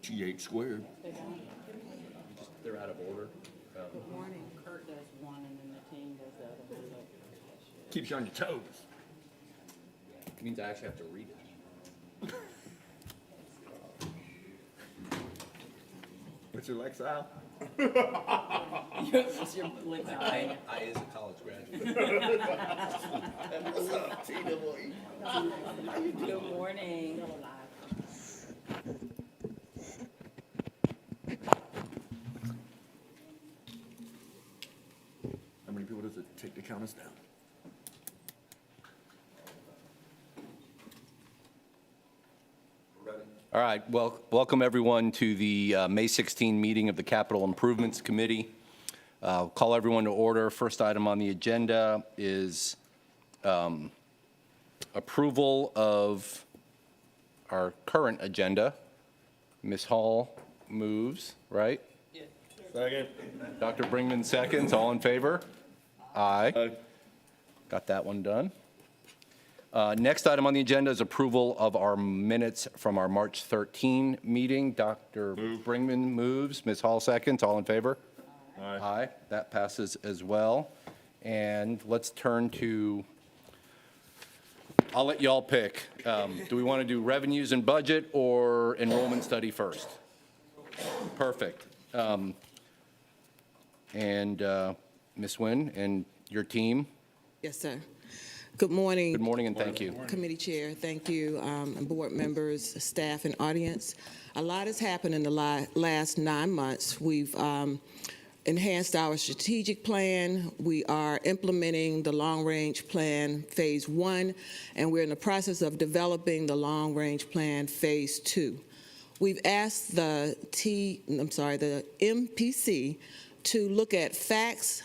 T8 squared. They're out of order. Good morning. Kurt does one, and then the team does the other one. Keeps you on your toes. It means I actually have to read it. What's your lexile? It's your lip out. I is a college graduate. What's up, T-double-E? Good morning. How many people does it take to count us down? All right, well, welcome everyone to the May 16 meeting of the Capital Improvements Committee. Call everyone to order. First item on the agenda is approval of our current agenda. Ms. Hall moves, right? Second. Dr. Bringman seconds. All in favor? Aye. Got that one done. Next item on the agenda is approval of our minutes from our March 13 meeting. Dr. Bringman moves. Ms. Hall seconds. All in favor? Aye. Aye. That passes as well. And let's turn to, I'll let y'all pick. Do we want to do revenues and budget or enrollment study first? Perfect. And Ms. Nguyen and your team. Yes, sir. Good morning. Good morning and thank you. Committee Chair, thank you, and board members, staff, and audience. A lot has happened in the last 9 months. We've enhanced our strategic plan. We are implementing the long-range plan Phase 1, and we're in the process of developing the long-range plan Phase 2. We've asked the MPC to look at facts,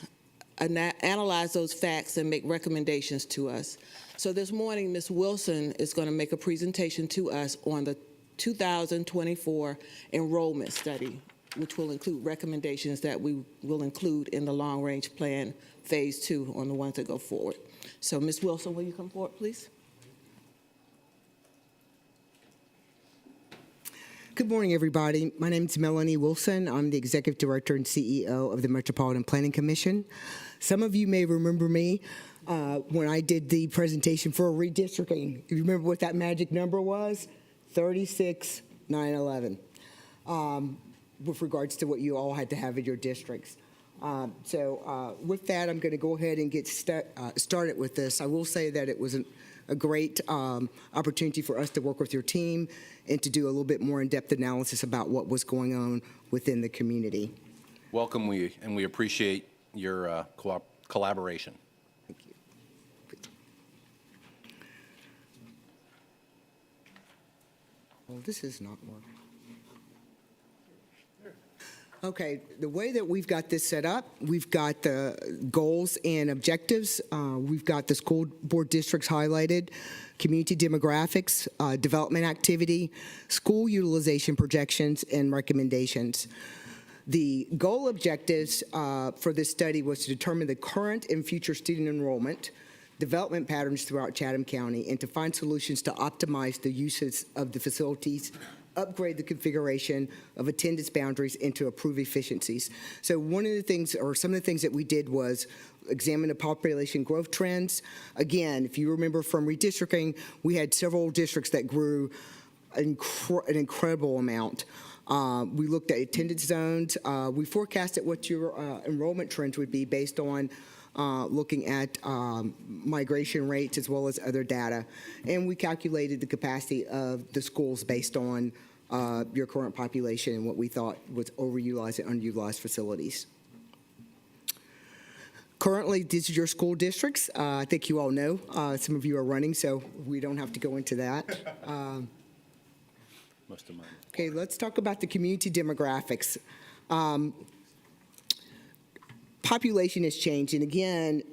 analyze those facts, and make recommendations to us. So this morning, Ms. Wilson is going to make a presentation to us on the 2024 enrollment study, which will include recommendations that we will include in the long-range plan Phase 2 on the ones that go forward. So Ms. Wilson, will you come forward, please? Good morning, everybody. My name is Melanie Wilson. I'm the Executive Director and CEO of the Metropolitan Planning Commission. Some of you may remember me when I did the presentation for redistricting. You remember what that magic number was? 36,911, with regards to what you all had to have in your districts. With that, I'm going to go ahead and get started with this. I will say that it was a great opportunity for us to work with your team and to do a little bit more in-depth analysis about what was going on within the community. Welcome, and we appreciate your collaboration. Thank you. Well, this is not working. Okay, the way that we've got this set up, we've got the goals and objectives. We've got the school board districts highlighted, community demographics, development activity, school utilization projections, and recommendations. The goal objectives for this study was to determine the current and future student enrollment, development patterns throughout Chatham County, and to find solutions to optimize the uses of the facilities, upgrade the configuration of attendance boundaries, and to improve efficiencies. So one of the things, or some of the things that we did was examine the population growth trends. Again, if you remember from redistricting, we had several districts that grew an incredible amount. We looked at attendance zones. We forecasted what your enrollment trends would be based on looking at migration rates as well as other data. And we calculated the capacity of the schools based on your current population and what we thought was overutilized and underutilized facilities. Currently, these are your school districts. I think you all know. Some of you are running, so we don't have to go into that. Most of mine. Okay, let's talk about the community demographics. Population has changed, and again,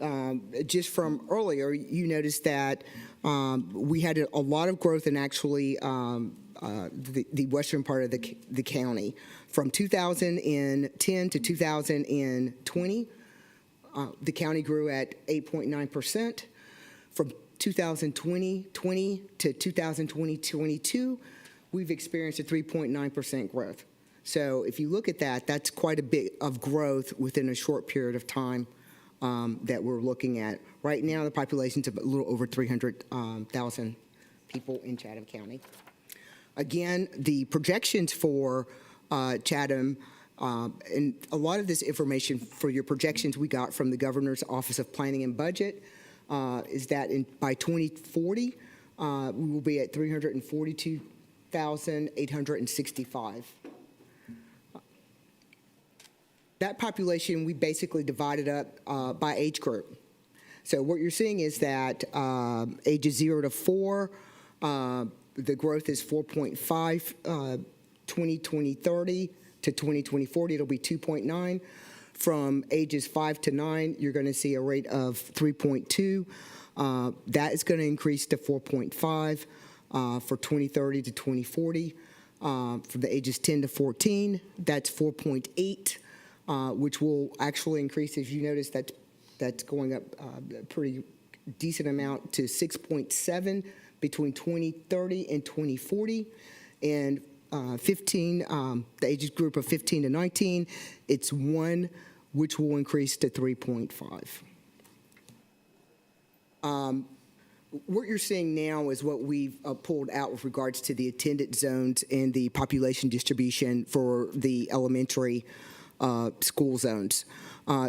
just from earlier, you noticed that we had a lot of growth in actually the western part of the county. From 2010 to 2020, the county grew at 8.9%. From 2020 to 2022, we've experienced a 3.9% growth. So if you look at that, that's quite a bit of growth within a short period of time that we're looking at. Right now, the population's a little over 300,000 people in Chatham County. Again, the projections for Chatham, and a lot of this information for your projections we got from the Governor's Office of Planning and Budget, is that by 2040, we will be at 342,865. That population, we basically divided up by age group. So what you're seeing is that ages 0 to 4, the growth is 4.5, 2030 to 2040, it'll be 2.9. From ages 5 to 9, you're going to see a rate of 3.2. That is going to increase to 4.5 for 2030 to 2040. From the ages 10 to 14, that's 4.8. Which will actually increase, as you notice, that's going up a pretty decent amount to 6.7 between 2030 and 2040. And 15, the age group of 15 to 19, it's 1, which will increase to 3.5. What you're seeing now is what we've pulled out with regards to the attendance zones and the population distribution for the elementary school zones.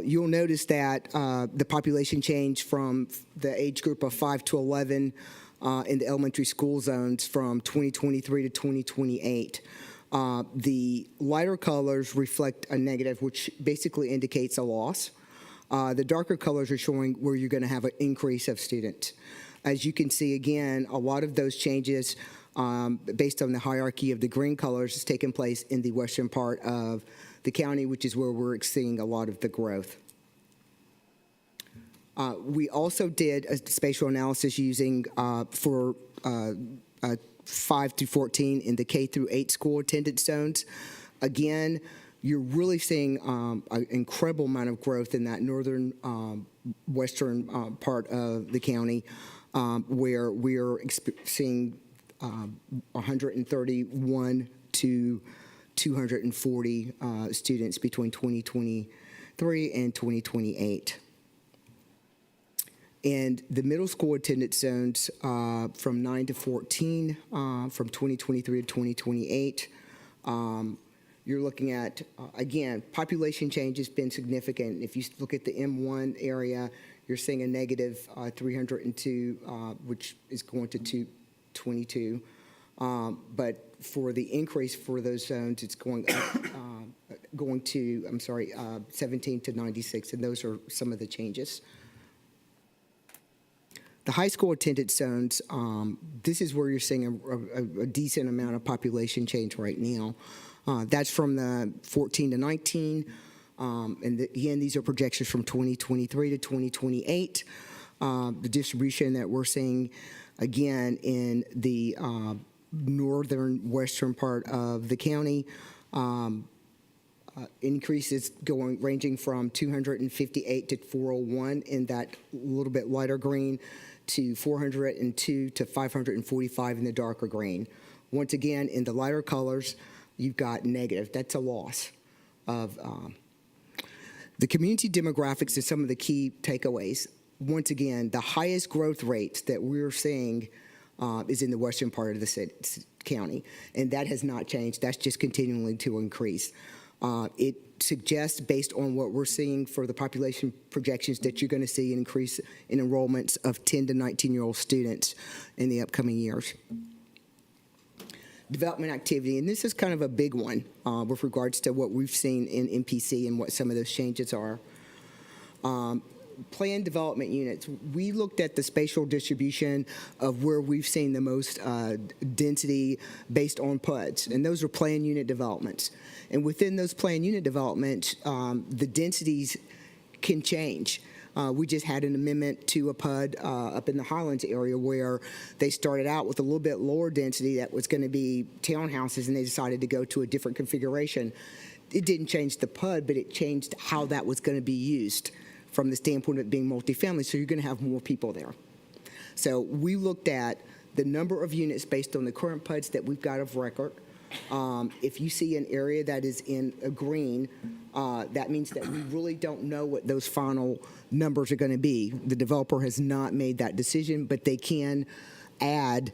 You'll notice that the population change from the age group of 5 to 11 in the elementary school zones from 2023 to 2028. The lighter colors reflect a negative, which basically indicates a loss. The darker colors are showing where you're going to have an increase of students. As you can see, again, a lot of those changes based on the hierarchy of the green colors has taken place in the western part of the county, which is where we're seeing a lot of the growth. We also did a spatial analysis using for 5 to 14 in the K through 8 school attendance zones. Again, you're really seeing an incredible amount of growth in that northern western part of the county, where we're seeing 131 to 240 students between 2023 and 2028. And the middle school attendance zones from 9 to 14, from 2023 to 2028, you're looking at, again, population change has been significant. If you look at the M1 area, you're seeing a negative 302, which is going to 222. But for the increase for those zones, it's going up, 17 to 96, and those are some of the changes. The high school attendance zones, this is where you're seeing a decent amount of population change right now. That's from the 14 to 19, and again, these are projections from 2023 to 2028. The distribution that we're seeing, again, in the northern western part of the county, increases ranging from 258 to 401 in that little bit lighter green, to 402 to 545 in the darker green. Once again, in the lighter colors, you've got negative. That's a loss of the community demographics and some of the key takeaways. Once again, the highest growth rates that we're seeing is in the western part of the county, and that has not changed. That's just continuing to increase. It suggests, based on what we're seeing for the population projections, that you're going to see an increase in enrollments of 10 to 19-year-old students in the upcoming years. Development activity, and this is kind of a big one with regards to what we've seen in MPC and what some of those changes are. Planned development units. We looked at the spatial distribution of where we've seen the most density based on PUDs, and those are planned unit developments. And within those planned unit developments, the densities can change. We just had an amendment to a PUD up in the Highlands area where they started out with a little bit lower density that was going to be townhouses, and they decided to go to a different configuration. It didn't change the PUD, but it changed how that was going to be used from the standpoint of it being multifamily, so you're going to have more people there. So we looked at the number of units based on the current PUDs that we've got of record. If you see an area that is in a green, that means that we really don't know what those final numbers are going to be. The developer has not made that decision, but they can add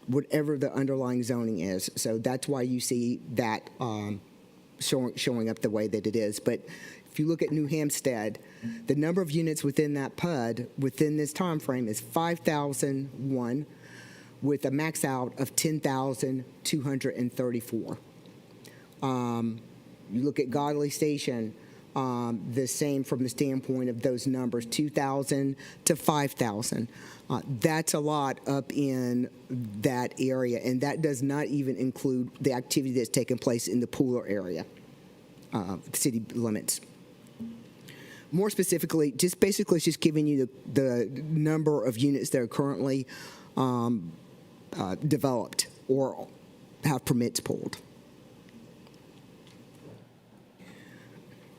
whatever the underlying zoning is. So that's why you see that showing up the way that it is. But if you look at New Hampstead, the number of units within that PUD within this time frame is 5,001 with a max out of 10,234. You look at Godly Station, the same from the standpoint of those numbers, 2,000 to 5,000. That's a lot up in that area, and that does not even include the activity that's taking place in the Pooler area, city limits. More specifically, just basically it's just giving you the number of units that are currently developed or have permits pulled.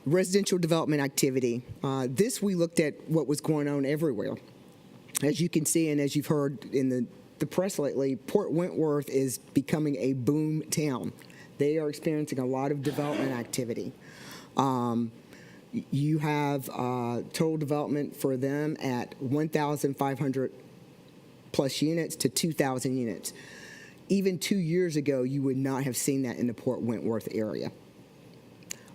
Residential development activity. This we looked at what was going on everywhere. As you can see and as you've heard in the press lately, Port Wentworth is becoming a boom town. They are experiencing a lot of development activity. You have total development for them at 1,500 plus units to 2,000 units. Even 2 years ago, you would not have seen that in the Port Wentworth area.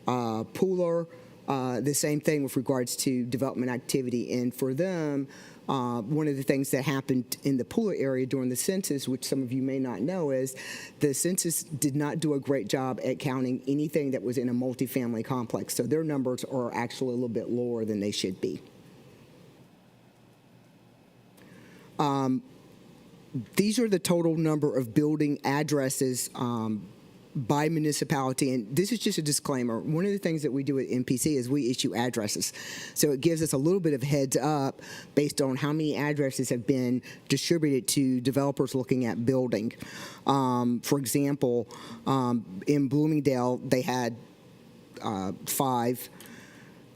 Pooler, the same thing with regards to development activity. And for them, one of the things that happened in the Pooler area during the census, which some of you may not know, is the census did not do a great job at counting anything that was in a multifamily complex. So their numbers are actually a little bit lower than they should be. These are the total number of building addresses by municipality, and this is just a disclaimer. One of the things that we do at MPC is we issue addresses. So it gives us a little bit of heads up based on how many addresses have been distributed to developers looking at building. For example, in Bloomingdale, they had 5.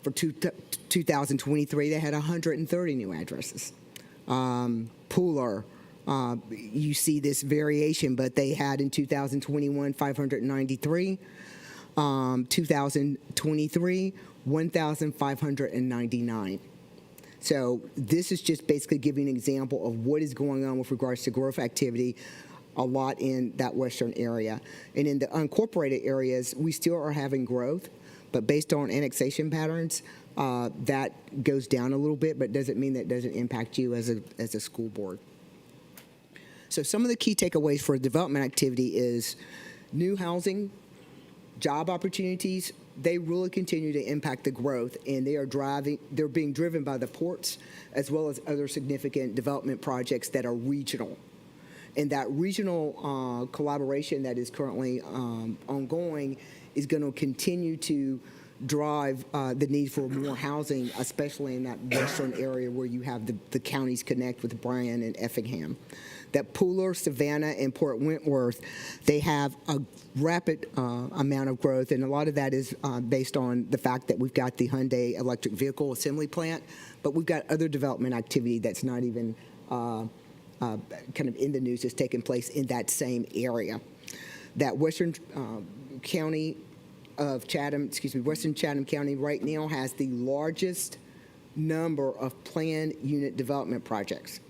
For 2023, they had 130 new addresses. Pooler, you see this variation, but they had in 2021 593, 2023 1,599. So this is just basically giving an example of what is going on with regards to growth activity a lot in that western area. And in the unincorporated areas, we still are having growth, but based on annexation patterns, that goes down a little bit, but doesn't mean that doesn't impact you as a school board. So some of the key takeaways for development activity is new housing, job opportunities. They really continue to impact the growth, and they're being driven by the ports as well as other significant development projects that are regional. And that regional collaboration that is currently ongoing is going to continue to drive the need for more housing, especially in that western area where you have the counties connect with Bryan and Effingham. That Pooler, Savannah, and Port Wentworth, they have a rapid amount of growth, and a lot of that is based on the fact that we've got the Hyundai electric vehicle assembly plant, but we've got other development activity that's not even kind of in the news that's taking place in that same area. That Western County of Chatham, Western Chatham County right now has the largest number of planned unit development projects.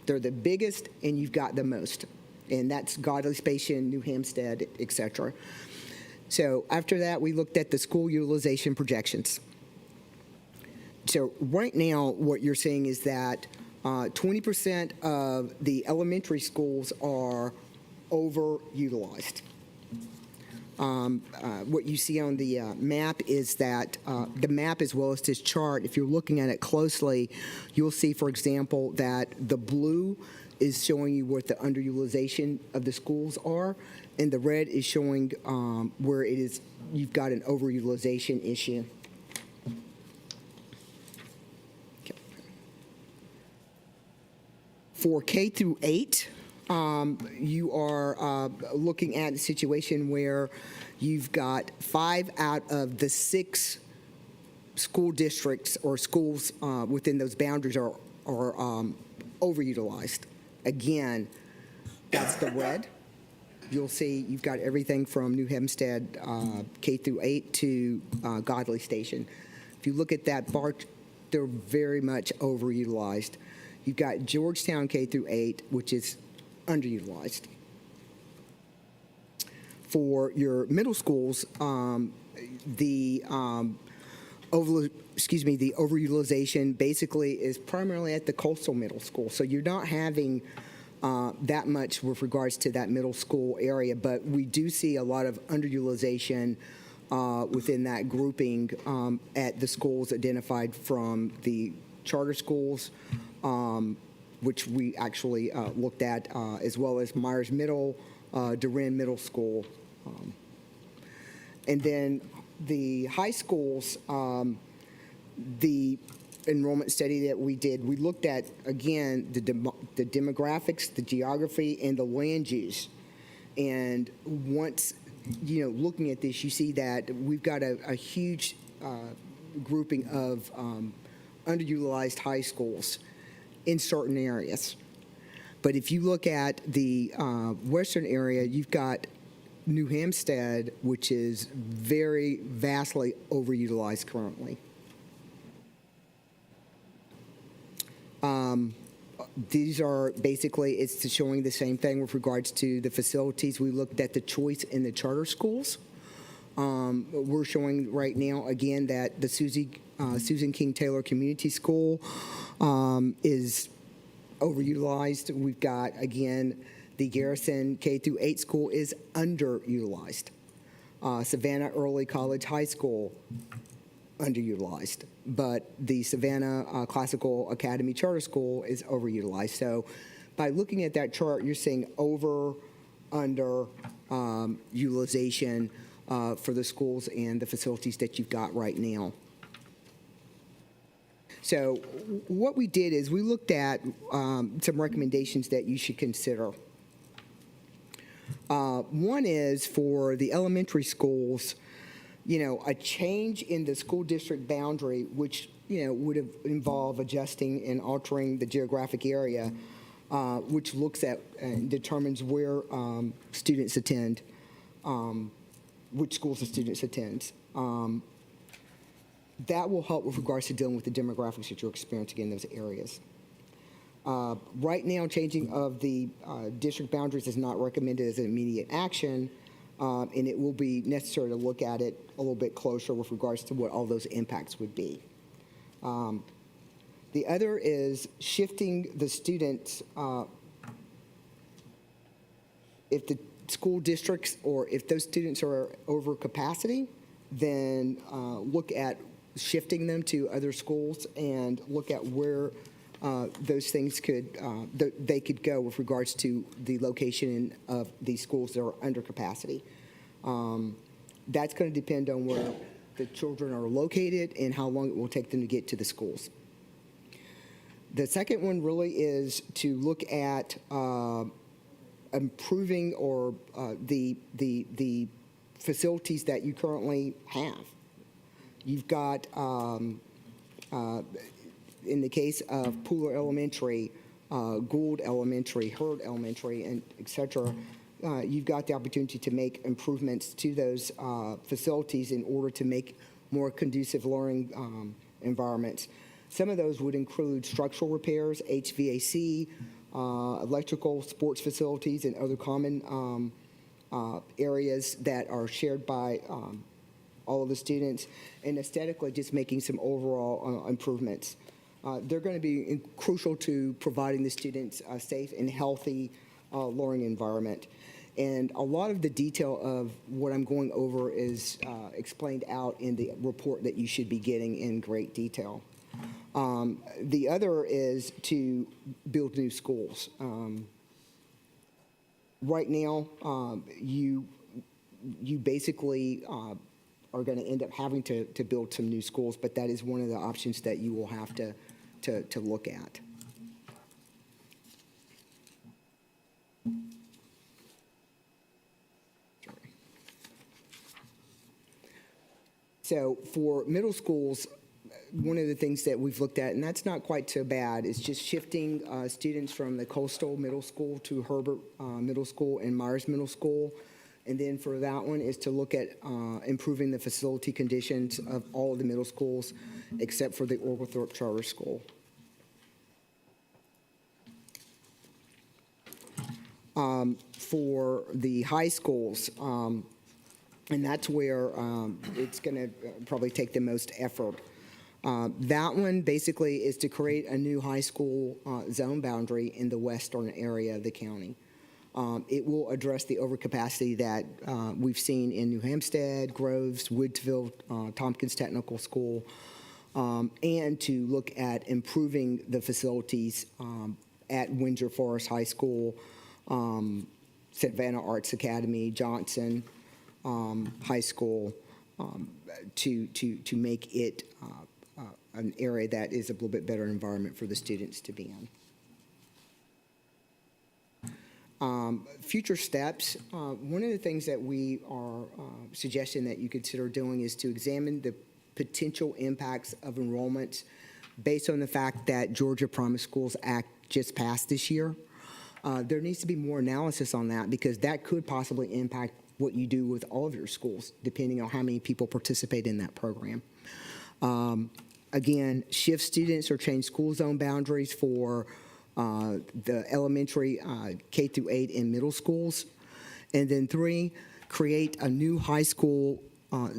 They're the biggest, and you've got the most. And that's Godly Station, New Hampstead, et cetera. So after that, we looked at the school utilization projections. So right now, what you're seeing is that 20% of the elementary schools are overutilized. What you see on the map is that the map as well as this chart, if you're looking at it closely, you'll see, for example, that the blue is showing you what the underutilization of the schools are, and the red is showing where it is you've got an overutilization issue. Okay. For K through 8, you are looking at a situation where you've got 5 out of the 6 school districts or schools within those boundaries are overutilized. Again, That's the red. You'll see you've got everything from New Hempstead K through 8 to Godley Station. If you look at that bar, they're very much overutilized. You've got Georgetown K through 8, which is underutilized. For your middle schools, the overutilization basically is primarily at the coastal middle school. So you're not having that much with regards to that middle school area, but we do see a lot of underutilization within that grouping at the schools identified from the charter schools, which we actually looked at, as well as Myers Middle, Durin Middle School. And then the high schools, the enrollment study that we did, we looked at, again, the demographics, the geography, and the land use. And once, looking at this, you see that we've got a huge grouping of underutilized high schools in certain areas. But if you look at the western area, you've got New Hampstead, which is very vastly overutilized currently. These are basically, it's showing the same thing with regards to the facilities. We looked at the choice in the charter schools. We're showing right now, again, that the Susan King Taylor Community School is overutilized. We've got, again, the Garrison K through 8 school is underutilized. Savannah Early College High School, underutilized. But the Savannah Classical Academy Charter School is overutilized. So by looking at that chart, you're seeing under utilization for the schools and the facilities that you've got right now. So what we did is we looked at some recommendations that you should consider. One is for the elementary schools, a change in the school district boundary, which, would have involved adjusting and altering the geographic area, which looks at and determines where students attend, which schools the students attend. That will help with regards to dealing with the demographics that you're experiencing in those areas. Right now, changing of the district boundaries is not recommended as an immediate action, and it will be necessary to look at it a little bit closer with regards to what all those impacts would be. The other is shifting the students. If the school districts or if those students are over capacity, then look at shifting them to other schools and look at where those things they could go with regards to the location of these schools that are under capacity. That's going to depend on where the children are located and how long it will take them to get to the schools. The second one really is to look at improving or the facilities that you currently have. You've got, in the case of Pooler Elementary, Gould Elementary, Hurd Elementary, and et cetera, you've got the opportunity to make improvements to those facilities in order to make more conducive learning environments. Some of those would include structural repairs, HVAC, electrical, sports facilities, and other common areas that are shared by all of the students, and aesthetically just making some overall improvements. They're going to be crucial to providing the students a safe and healthy learning environment. And a lot of the detail of what I'm going over is explained out in the report that you should be getting in great detail. The other is to build new schools. Right now, you basically are going to end up having to build some new schools, but that is one of the options that you will have to look at. So for middle schools, one of the things that we've looked at, and that's not quite so bad, is just shifting students from the Coastal Middle School to Herbert Middle School and Myers Middle School. And then for that one is to look at improving the facility conditions of all of the middle schools except for the Oglethorpe Charter School. For the high schools, and that's where it's going to probably take the most effort. That one basically is to create a new high school zone boundary in the western area of the county. It will address the overcapacity that we've seen in New Hampstead, Groves, Woodsville, Tompkins Technical School, and to look at improving the facilities at Windsor Forest High School, Savannah Arts Academy, Johnson High School, to make it an area that is a little bit better environment for the students to be in. Future steps, one of the things that we are suggesting that you consider doing is to examine the potential impacts of enrollments based on the fact that Georgia Promise Schools Act just passed this year. There needs to be more analysis on that because that could possibly impact what you do with all of your schools, depending on how many people participate in that program. Again, shift students or change school zone boundaries for the elementary K through 8 and middle schools. And then 3, create a new high school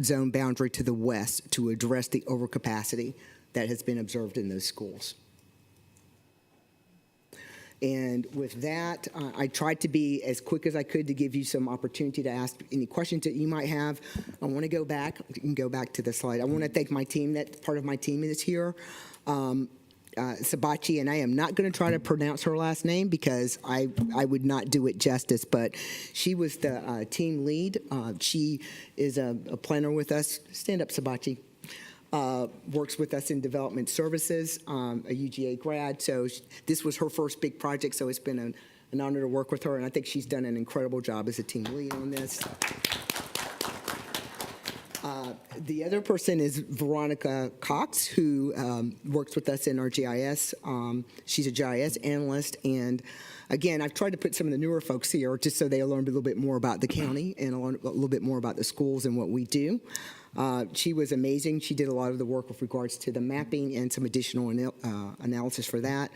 zone boundary to the west to address the overcapacity that has been observed in those schools. And with that, I tried to be as quick as I could to give you some opportunity to ask any questions that you might have. I want to go back. You can go back to the slide. I want to thank my team. That part of my team is here. Sabachi, and I am not going to try to pronounce her last name because I would not do it justice, but she was the team lead. She is a planner with us. Stand up, Sabachi. Works with us in development services, a UGA grad. So this was her first big project, so it's been an honor to work with her, and I think she's done an incredible job as a team lead on this. The other person is Veronica Cox, who works with us in our GIS. She's a GIS analyst, and again, I've tried to put some of the newer folks here just so they learn a little bit more about the county and a little bit more about the schools and what we do. She was amazing. She did a lot of the work with regards to the mapping and some additional analysis for that.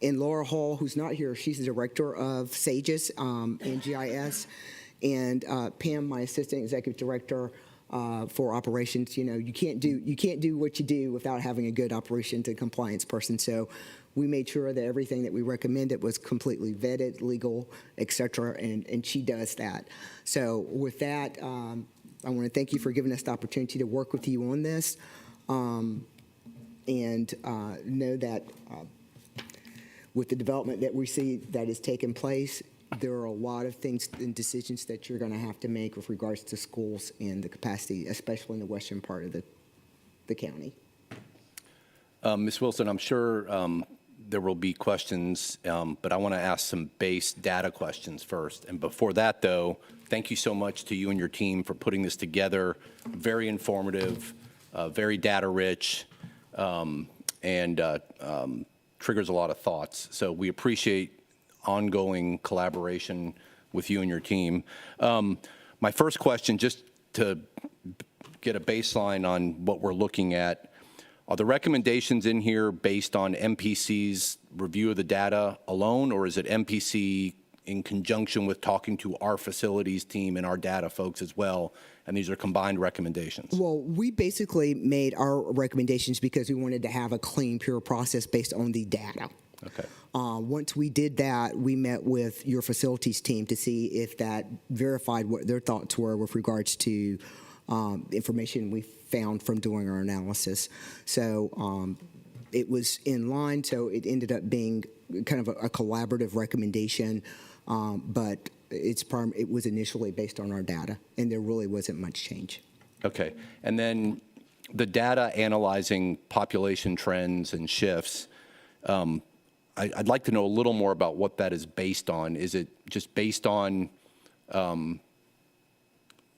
And Laura Hall, who's not here, she's the director of SAGES and GIS. And Pam, my assistant executive director for operations. You know, you can't do what you do without having a good operations and compliance person. So we made sure that everything that we recommended was completely vetted, legal, et cetera, and she does that. So with that, I want to thank you for giving us the opportunity to work with you on this, and know that with the development that we see that is taking place, there are a lot of things and decisions that you're going to have to make with regards to schools and the capacity, especially in the western part of the county. Ms. Wilson, I'm sure there will be questions, but I want to ask some base data questions first. And before that, though, thank you so much to you and your team for putting this together. Very informative, very data-rich, and triggers a lot of thoughts. So we appreciate ongoing collaboration with you and your team. My first question, just to get a baseline on what we're looking at, are the recommendations in here based on MPC's review of the data alone, or is it MPC in conjunction with talking to our facilities team and our data folks as well, and these are combined recommendations? Well, we basically made our recommendations because we wanted to have a clean, pure process based on the data. Okay. Once we did that, we met with your facilities team to see if that verified what their thoughts were with regards to the information we found from doing our analysis. So it was in line, so it ended up being kind of a collaborative recommendation, but it was initially based on our data, and there really wasn't much change. Okay. And then the data analyzing population trends and shifts, I'd like to know a little more about what that is based on. Is it just based on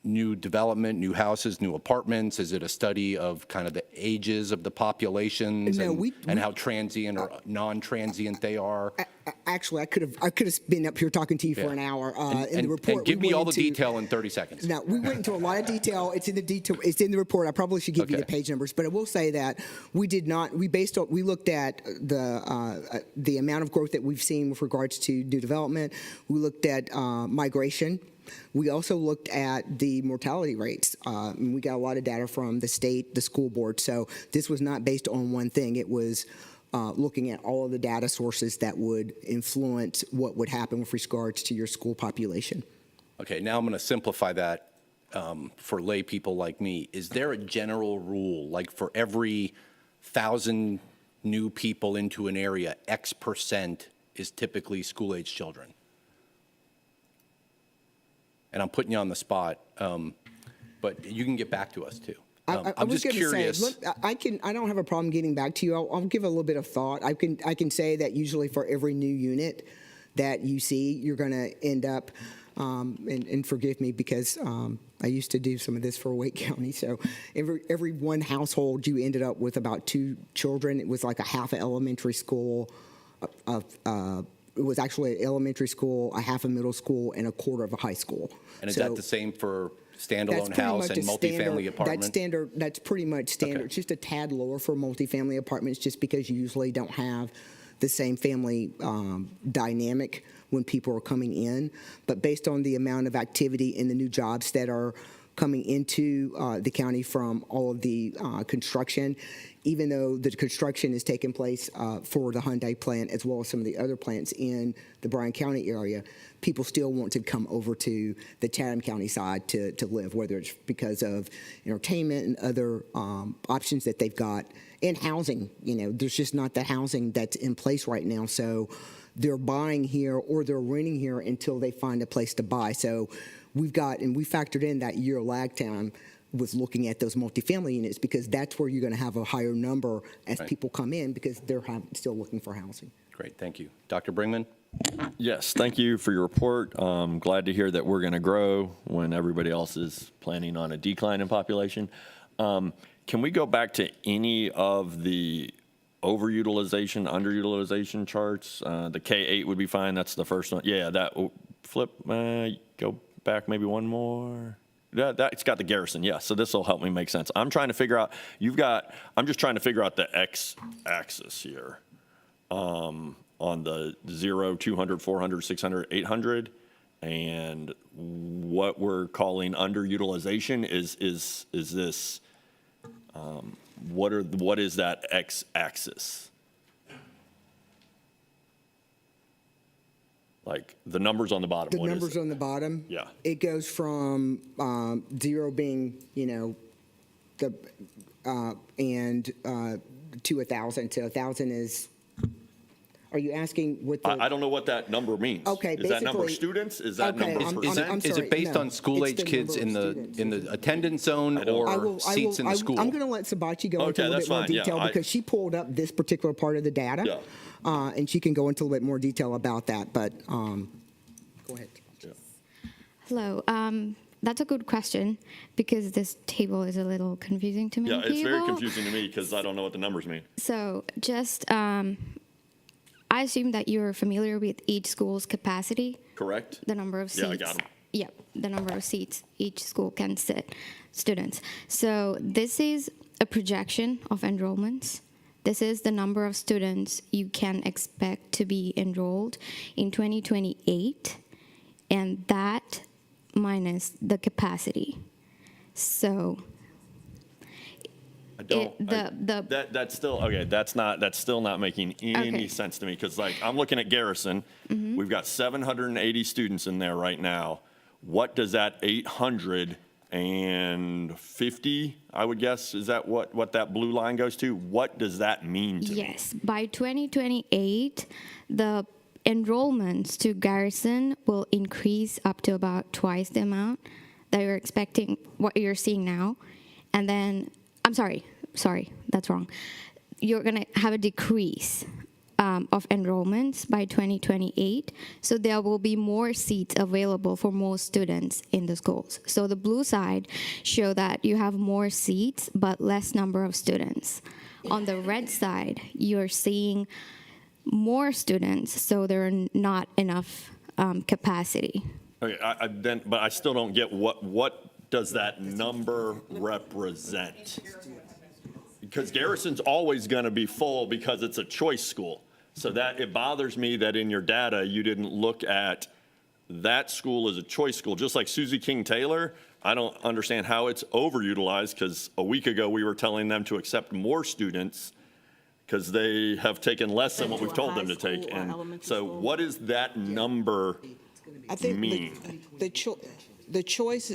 new development, new houses, new apartments? Is it a study of kind of the ages of the populations No, and how transient or non-transient they are? Actually, I could have been up here talking to you for an hour. In the report, and give we me went all the into- detail in 30 seconds. Now, we went into a lot of detail. It's in the detail. It's in the report. I probably should give you the Okay. page numbers, but I will say that we did not. We looked at the amount of growth that we've seen with regards to new development. We looked at migration. We also looked at the mortality rates. And we got a lot of data from the state, the school board. So this was not based on one thing. It was looking at all of the data sources that would influence what would happen with regards to your school population. Okay, now I'm going to simplify that for lay people like me. Is there a general rule, like for every 1,000 new people into an area, X% is typically school-age children? And I'm putting you on the spot, but you can get back to us too. I'm was just gonna curious. Say, look, I don't have a problem getting back to you. I'll give a little bit of thought. I can say that usually for every new unit that you see, you're going to end up, and forgive me because I used to do some of this for Wake County. So every one household, you ended up with about 2 children. It was like a half an elementary school. It was actually an elementary school, a half a middle school, and a quarter of a high school. And is So that the same for that's standalone pretty house much and a multifamily apartment? That's pretty much standard. Okay. It's just a tad lower for multifamily apartments, just because you usually don't have the same family dynamic when people are coming in. But based on the amount of activity and the new jobs that are coming into the county from all of the construction, even though the construction is taking place for the Hyundai plant as well as some of the other plants in the Bryan County area, people still want to come over to the Chatham County side to live, whether it's because of entertainment and other options that they've got. And housing, there's just not the housing that's in place right now. So they're buying here or they're renting here until they find a place to buy. So we factored in that year lag time with looking at those multifamily units, because that's where you're going to have a higher number as people come in, because they're still looking for housing. Great, thank you. Dr. Bringman? Yes, thank you for your report. Glad to hear that we're going to grow when everybody else is planning on a decline in population. Can we go back to any of the overutilization, underutilization charts? The K8 would be fine. That's the first one. Yeah, that flip. Go back maybe one more. It's got the garrison, yeah. So this will help me make sense. I'm trying to figure out. I'm just trying to figure out the x-axis here, on the 0, 200, 400, 600, 800, and what we're calling underutilization is this. What is that x-axis? Like the numbers on the bottom. The what is numbers it? on the bottom, Yeah. it goes from 0 being, the and to 1,000. So 1,000 is. Are you asking what the? I don't know what that number means. Okay, Is that number of basically- students? Is that Okay, number I'm percent? Is sorry, it based no. on school-age It's the kids number in of the students. attendance zone I don't- or seats in the school? I'm going to let Sabachi go into Okay, a little that's bit more fine, yeah, detail because she pulled up this particular part of the data. Yeah. And she can go into a little bit more detail about that. But go ahead. Hello. That's a good question because this table is a little confusing to many Yeah, it's very people. confusing to me because I don't know what the numbers mean. So just, I assume that you're familiar with each school's capacity, Correct? the number of seats. Yeah, I got 'em. Yep, the number of seats each school can sit students. So this is a projection of enrollments. This is the number of students you can expect to be enrolled in 2028, and that minus the capacity. So I don't. That's still okay. That's still not making any Okay. sense to me because like I'm looking at Garrison. Mm-hmm. We've got 780 students in there right now. What does that 850? I would guess is that what that blue line goes to? What does that mean to me? yes, by 2028, the enrollments to Garrison will increase up to about twice the amount that you're expecting, what you're seeing now. And then, I'm sorry, that's wrong. You're going to have a decrease of enrollments by 2028. So there will be more seats available for more students in the schools. So the blue side show that you have more seats but less number of students. On the red side, you're seeing more students, so there are not enough capacity. Okay, but I still don't get what does that number represent? Because Garrison's always going to be full because it's a choice school. So that it bothers me that in your data, you didn't look at that school as a choice school, just like Susie King Taylor. I don't understand how it's overutilized, because a week ago we were telling them to accept more students because they have taken less than what we've told them to take. And so what does that number I think mean? the choice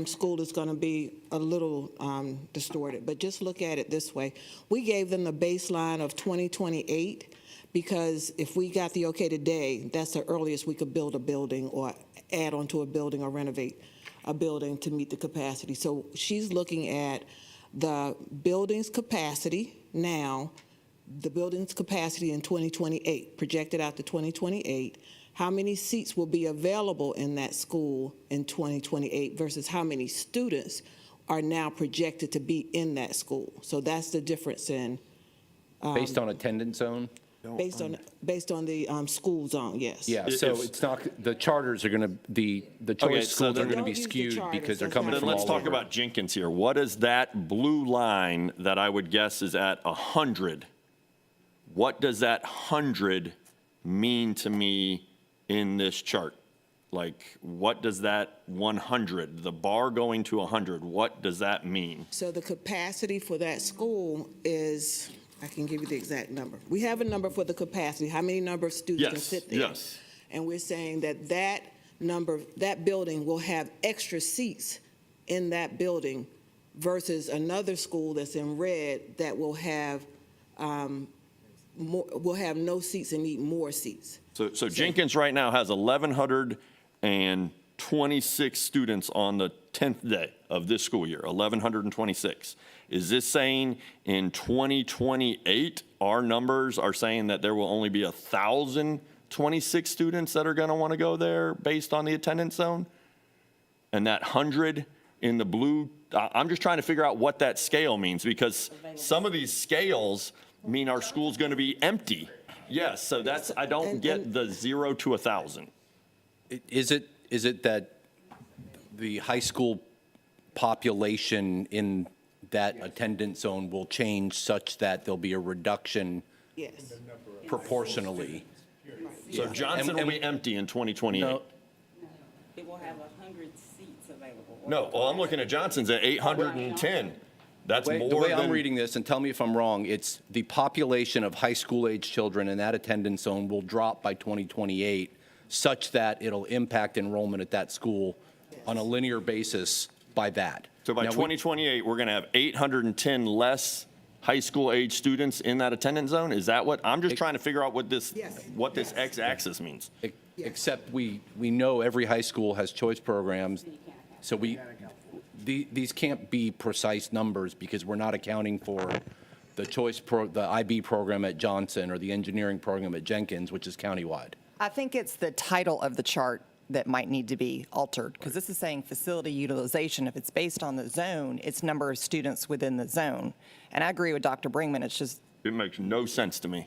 school is going to be a little distorted, but just look at it this way. We gave them the baseline of 2028 because if we got the okay today, that's the earliest we could build a building or add onto a building or renovate a building to meet the capacity. So she's looking at the building's capacity now, the building's capacity in 2028, projected out to 2028, how many seats will be available in that school in 2028 versus how many students are now projected to be in that school. So that's the difference in, Based on attendance zone? based on the school zone, yes. Yeah, so it's not, the charters are going to, the Okay, choice so schools are then- going to be Don't use the skewed charters, because they're that's coming not- from Then all let's talk over. about Jenkins here. What is that blue line that I would guess is at 100? What does that 100 mean to me in this chart? Like, what does that 100, the bar going to 100, what does that mean? So the capacity for that school is, I can give you the exact number. We have a number for the capacity, how many number of students can Yes, sit there. yes. And we're saying that that number, that building will have extra seats in that building versus another school that's in red that will have will have no seats and need more seats. So Jenkins right now has 1,126 students on the 10th day of this school year, 1,126. Is this saying in 2028, our numbers are saying that there will only be 1,026 students that are going to want to go there based on the attendance zone? And that 100 in the blue, I'm just trying to figure out what that scale means, because some of these scales mean our school's going to be empty. Yes, so that's, I don't get the 0 to 1,000. Is it that the high school population in that attendance zone will change such that there'll be a reduction Yes. proportionally? So Johnson will be empty in 2028. No, It will have 100 seats available. No, well, I'm looking at Johnson's at 810. That's more than. the way I'm reading this, and tell me if I'm wrong, it's the population of high school age children in that attendance zone will drop by 2028 such that it'll impact enrollment at that school on a linear basis by that. So by Now, 2028, we're going to have 810 less high school age students in that attendance zone? Is that what, I'm just trying to figure out what this, Yes. what this x-axis means. Except we know every high school has choice programs, so these can't be precise numbers because we're not accounting for the IB program at Johnson or the engineering program at Jenkins, which is countywide. I think it's the title of the chart that might need to be altered, because this is saying facility utilization. If it's based on the zone, it's number of students within the zone. And I agree with Dr. Brinkman, it's just It makes no sense to me.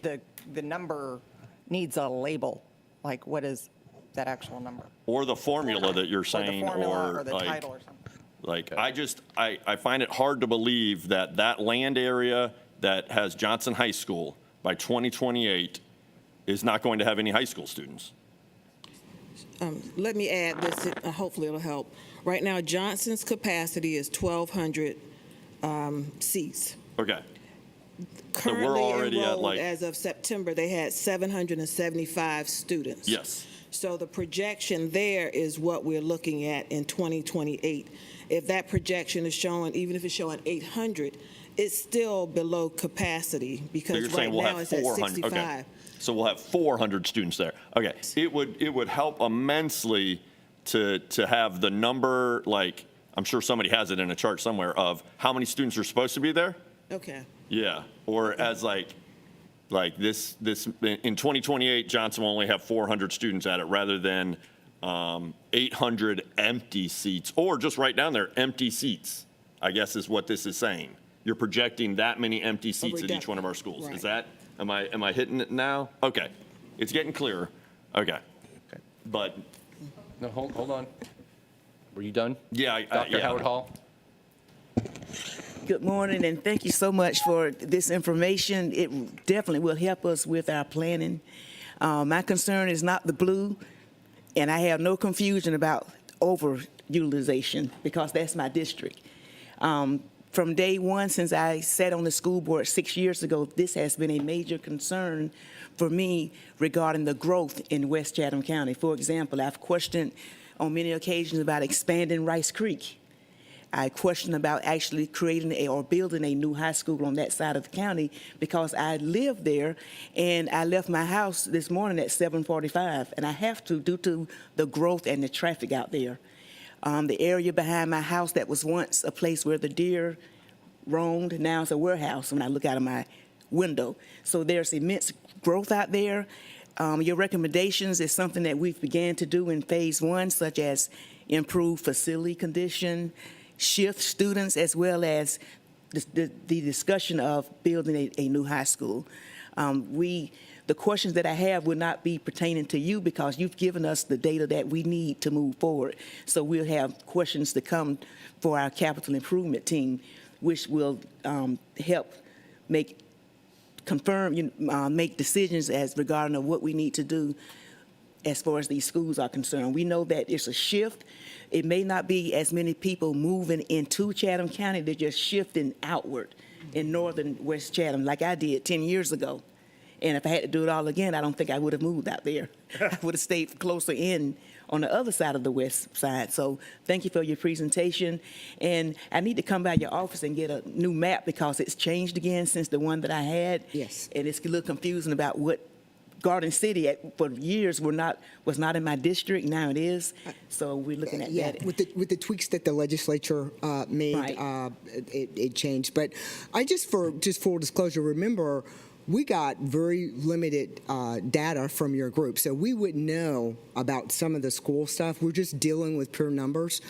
the number needs a label. Like, what is that actual number? Or the formula that you're Or the saying, formula or or the title or something. like, I find it hard to believe that that land area that has Johnson High School by 2028 is not going to have any high school students. Let me add this, hopefully it'll help. Right now, Johnson's capacity is 1,200 seats. Okay. Currently already at, enrolled, like- as of September, they had 775 students. Yes. So the projection there is what we're looking at in 2028. If that projection is showing, even if it's showing 800, it's still below capacity So because you're right saying we'll now have it's at 400, 65. okay. So we'll have 400 students there. Okay, it would help immensely to have the number, like, I'm sure somebody has it in a chart somewhere, of how many students are supposed to be there? Okay. Yeah, or as like, Like this, in 2028, Johnson will only have 400 students at it rather than 800 empty seats, or just write down there, empty seats, I guess is what this is saying. You're projecting that many empty seats at each one of our schools. Right. Is that, am I hitting it now? Okay. It's getting clearer. Okay. But, No, hold on. Were you done? yeah. Dr. Yeah. Howard Hall? Good morning, and thank you so much for this information. It definitely will help us with our planning. My concern is not the blue, and I have no confusion about overutilization because that's my district. From day one, since I sat on the school board 6 years ago, this has been a major concern for me regarding the growth in West Chatham County. For example, I've questioned on many occasions about expanding Rice Creek. I questioned about actually creating or building a new high school on that side of the county because I live there, and I left my house this morning at 7:45, and I have to due to the growth and the traffic out there. The area behind my house that was once a place where the deer roamed, now it's a warehouse when I look out of my window. So there's immense growth out there. Your recommendations is something that we've began to do in phase one, such as improve facility condition, shift students, as well as the discussion of building a new high school. The questions that I have will not be pertaining to you because you've given us the data that we need to move forward. So we'll have questions to come for our capital improvement team, which will help make decisions as regarding of what we need to do as far as these schools are concerned. We know that it's a shift. It may not be as many people moving into Chatham County, they're just shifting outward in northern West Chatham like I did 10 years ago. And if I had to do it all again, I don't think I would have moved out there. I would have stayed closer in on the other side of the west side. So thank you for your presentation. And I need to come by your office and get a new map because it's changed again since the one that I had. Yes. And it's a little confusing about what Garden City for years was not in my district. Now it is. So we're looking at Yeah, that. with the tweaks that the legislature made, Right. It changed. But for full disclosure, remember, we got very limited data from your group, so we wouldn't know about some of the school stuff. We're just dealing with pure numbers.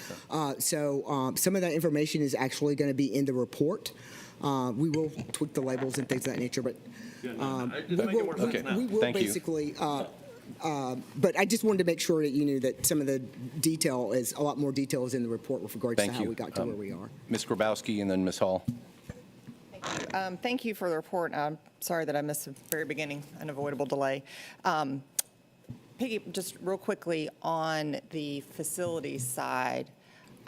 So some of that information is actually going to be in the report. We will tweak the labels and things of that nature, but we will Thank you. basically. But I just wanted to make sure that you knew that some of the detail is a lot more detail is in the report with regards to Thank how you. we got to where we are. Ms. Grabowski and then Ms. Hall. Thank you for the report. I'm sorry that I missed the very beginning, unavoidable delay. Piggy, just real quickly on the facilities side.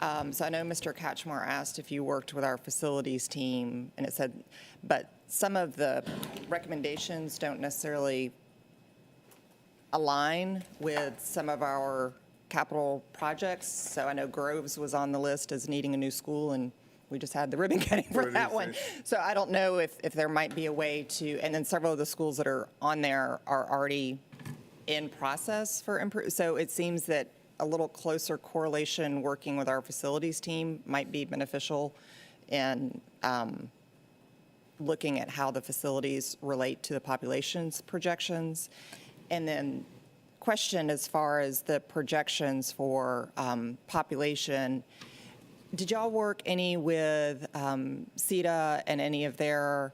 So I know Mr. Katchmar asked if you worked with our facilities team, and it said, but some of the recommendations don't necessarily align with some of our capital projects. So I know Groves was on the list as needing a new school, and we just had the ribbon cutting for that one. So I don't know if there might be a way to, and then several of the schools that are on there are already in process for improve. So it seems that a little closer correlation working with our facilities team might be beneficial in looking at how the facilities relate to the population's projections. And then question as far as the projections for population, did y'all work any with CETA and any of their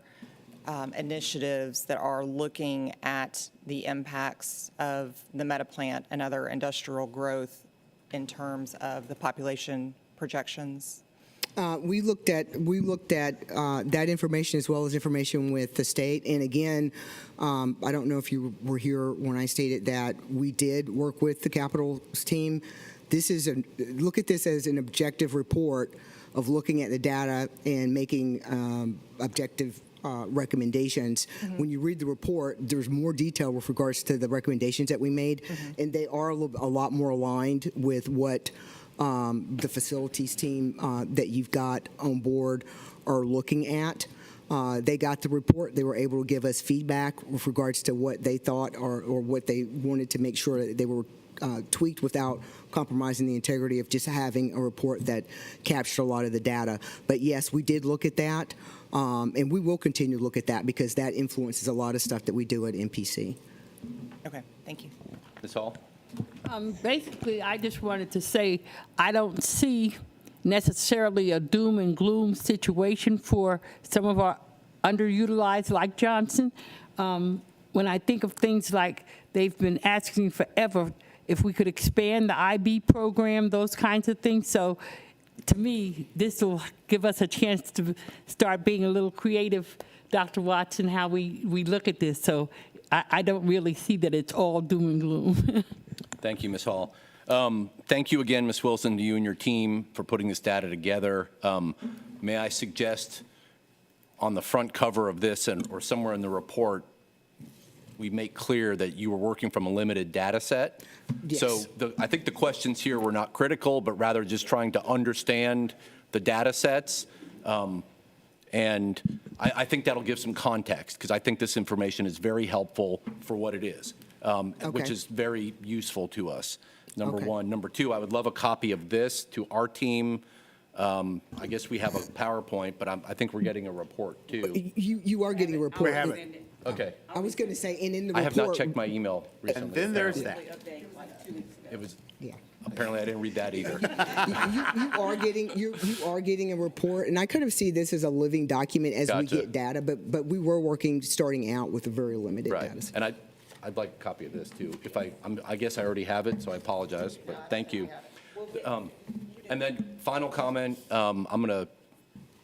initiatives that are looking at the impacts of the meta plant and other industrial growth in terms of the population projections? We looked at that information as well as information with the state. And again, I don't know if you were here when I stated that we did work with the Capitals team. Look at this as an objective report of looking at the data and making objective recommendations. Mm-hmm. When you read the report, there's more detail with regards to the recommendations that we made, Mm-hmm. and they are a lot more aligned with what the facilities team that you've got on board are looking at. They got the report. They were able to give us feedback with regards to what they thought or what they wanted to make sure that they were tweaked without compromising the integrity of just having a report that captured a lot of the data. But yes, we did look at that, and we will continue to look at that because that influences a lot of stuff that we do at MPC. Okay, thank you. Ms. Hall? Basically, I just wanted to say, I don't see necessarily a doom and gloom situation for some of our underutilized, like Johnson. When I think of things like they've been asking forever if we could expand the IB program, those kinds of things. So to me, this will give us a chance to start being a little creative, Dr. Watson, how we look at this. So I don't really see that it's all doom and gloom. Thank you, Ms. Hall. Thank you again, Ms. Wilson, to you and your team for putting this data together. May I suggest on the front cover of this or somewhere in the report, we make clear that you were working from a limited data set? Yes. So I think the questions here were not critical, but rather just trying to understand the data sets. And I think that'll give some context, because I think this information is very helpful for what it is, which Okay. is very useful to us, number Okay. one. Number two, I would love a copy of this to our team. I guess we have a PowerPoint, but I think we're getting a report, too. You are getting a report. Okay. I was going to say, and in the I report. have not checked my email recently. And then there's that. It was, Yeah. apparently I didn't read that either. You are getting a report, and I kind of see this as a living document as we Gotcha. get data, but we were working, starting out with a very limited Right. data set. And I'd like a copy of this, too. If I guess I already have it, so I apologize, but thank you. And then final comment, I'm going to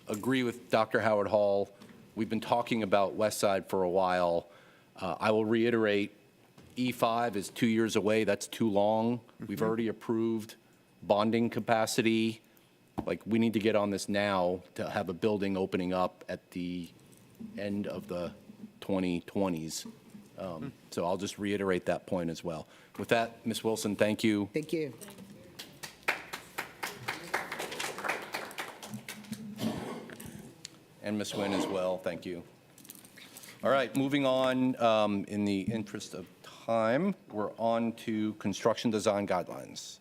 agree with Dr. Howard Hall. We've been talking about West Side for a while. I will reiterate, E5 is 2 years away. That's too long. We've already approved bonding capacity. Like, we need to get on this now to have a building opening up at the end of the 2020s. So I'll just reiterate that point as well. With that, Ms. Wilson, thank you. Thank you. And Ms. Nguyen as well, thank you. All right, moving on, in the interest of time, we're on to construction design guidelines.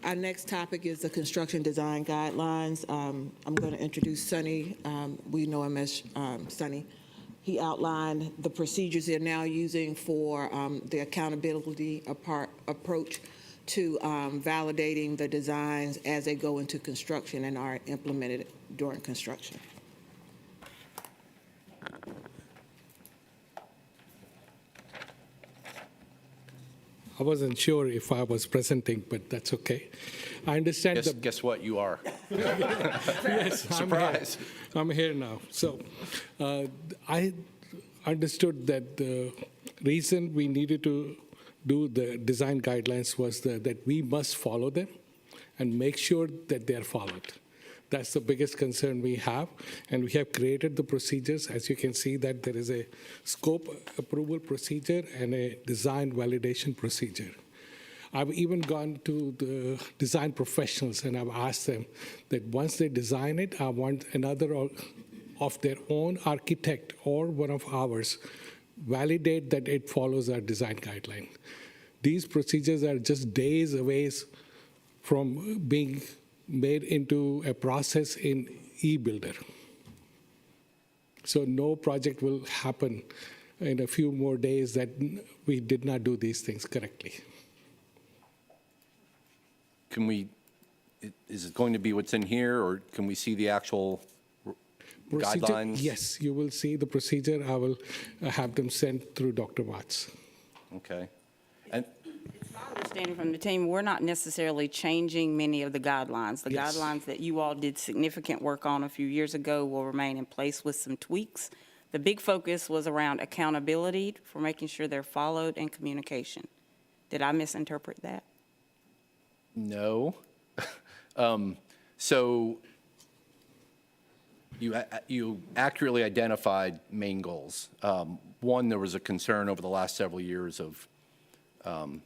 Our next topic is the construction design guidelines. I'm going to introduce Sonny. We know him as Sonny. He outlined the procedures they're now using for the accountability approach to validating the designs as they go into construction and are implemented during construction. I wasn't sure if I was presenting, but that's okay. I understand Guess what, you are. Yes, Surprise. I'm here now. So I understood that the reason we needed to do the design guidelines was that we must follow them and make sure that they're followed. That's the biggest concern we have, and we have created the procedures. As you can see, that there is a scope approval procedure and a design validation procedure. I've even gone to the design professionals and I've asked them that once they design it, I want another of their own architect or one of ours validate that it follows our design guideline. These procedures are just days away from being made into a process in eBuilder. So no project will happen in a few more days that we did not do these things correctly. Is it going to be what's in here, or can we see the actual Procedure, guidelines? yes, you will see the procedure. I will have them sent through Dr. Watts. Okay. And My understanding from the team, we're not necessarily changing many of the guidelines. The Yes. guidelines that you all did significant work on a few years ago will remain in place with some tweaks. The big focus was around accountability for making sure they're followed and communication. Did I misinterpret that? no. So you accurately identified main goals. One, there was a concern over the last several years of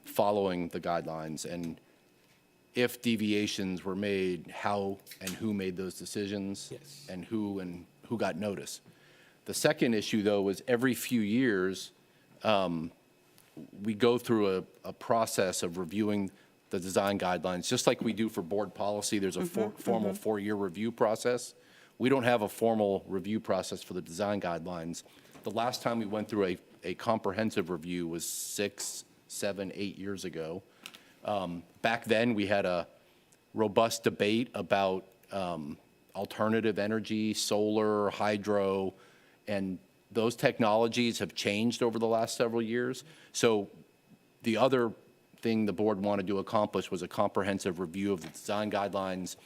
following the guidelines, and if deviations were made, how and who made those decisions? Yes. And who got notice. The second issue, though, was every few years, we go through a process of reviewing the design guidelines, just like we do for board policy. There's a formal 4-year review process. We don't have a formal review process for the design guidelines. The last time we went through a comprehensive review was 6, 7, 8 years ago. Back then, we had a robust debate about alternative energy, solar, hydro, and those technologies have changed over the last several years. So the other thing the board wanted to accomplish was a comprehensive review of the design guidelines.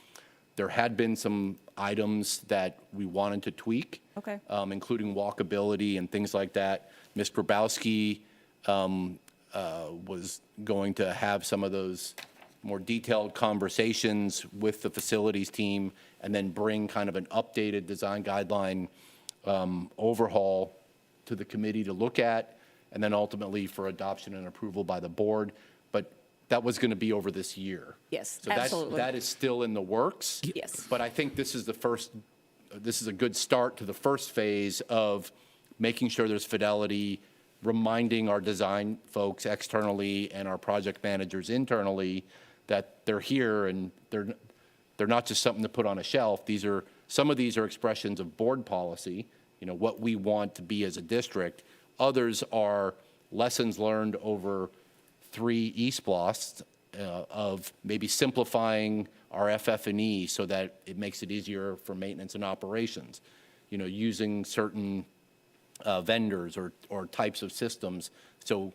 There had been some items that we wanted to tweak, Okay. Including walkability and things like that. Ms. Grabowski was going to have some of those more detailed conversations with the facilities team and then bring kind of an updated design guideline overhaul to the committee to look at, and then ultimately for adoption and approval by the board. But that was going to be over this year. Yes, So absolutely. that is still in the works. Yes. But I think this is a good start to the first phase of making sure there's fidelity, reminding our design folks externally and our project managers internally that they're here and they're not just something to put on a shelf. Some of these are expressions of board policy, what we want to be as a district. Others are lessons learned over 3 eSPLOSs of maybe simplifying our FF&E so that it makes it easier for maintenance and operations, using certain vendors or types of systems. So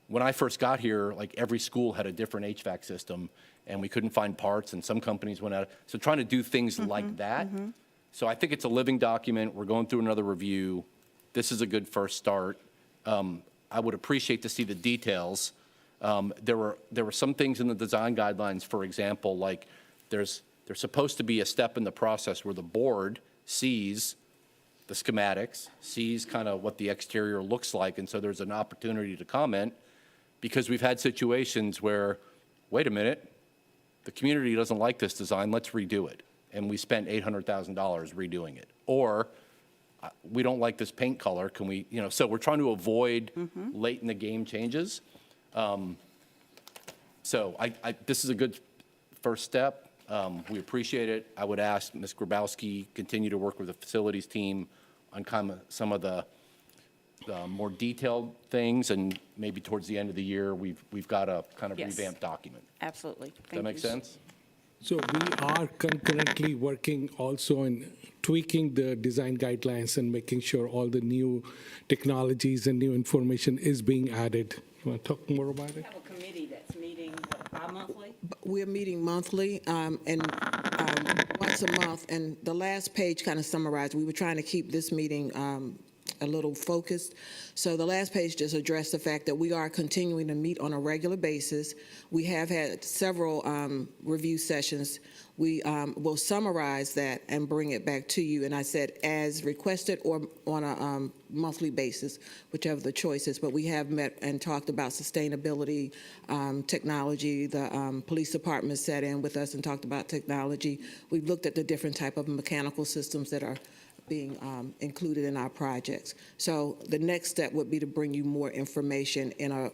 when I first got here, like every school had a different HVAC system, and we couldn't find parts, and some companies went out. So trying to do things like that. So I think it's a living document. We're going through another review. This is a good first start. I would appreciate to see the details. There were some things in the design guidelines, for example, like there's supposed to be a step in the process where the board sees the schematics, sees kind of what the exterior looks like, and so there's an opportunity to comment, because we've had situations where, wait a minute, the community doesn't like this design, let's redo it. And we spent $800,000 redoing it. Or we don't like this paint color, can we, so we're trying to avoid late in the game changes. So this is a good first step. We appreciate it. I would ask Ms. Grabowski continue to work with the facilities team on kind of some of the more detailed things, and maybe towards the end of the year, we've got a kind of Yes. revamped document. Absolutely. Does that make sense? So we are concurrently working also in tweaking the design guidelines and making sure all the new technologies and new information is being added. You want to talk more about it? Have a committee that's meeting bi-monthly? We're meeting monthly and once a month, and the last page kind of summarized. We were trying to keep this meeting a little focused. So the last page just addressed the fact that we are continuing to meet on a regular basis. We have had several review sessions. We will summarize that and bring it back to you. And I said as requested or on a monthly basis, whichever the choice is. But we have met and talked about sustainability, technology. The police department sat in with us and talked about technology. We've looked at the different type of mechanical systems that are being included in our projects. So the next step would be to bring you more information in a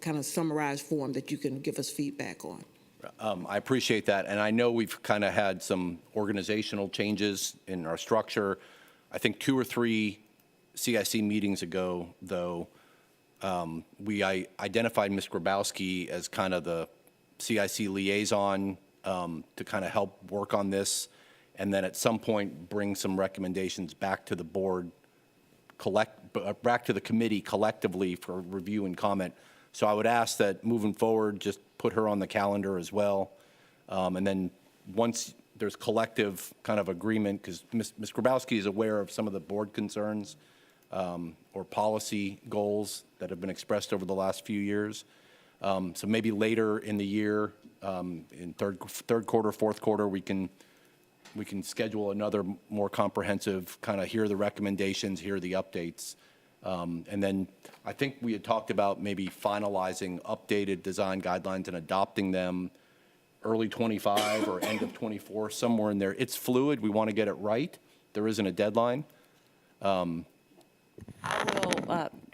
kind of summarized form that you can give us feedback on. I appreciate that, and I know we've kind of had some organizational changes in our structure. I think 2 or 3 CIC meetings ago, though, we identified Ms. Grabowski as kind of the CIC liaison to kind of help work on this, and then at some point bring some recommendations back to the board, back to the committee collectively for review and comment. So I would ask that moving forward, just put her on the calendar as well. And then once there's collective kind of agreement, because Ms. Grabowski is aware of some of the board concerns or policy goals that have been expressed over the last few years. So maybe later in the year, in third quarter, fourth quarter, we can schedule another more comprehensive kind of hear the recommendations, hear the updates. And then I think we had talked about maybe finalizing updated design guidelines and adopting them early '25 or end of '24, somewhere in there. It's fluid. We want to get it right, there isn't a deadline.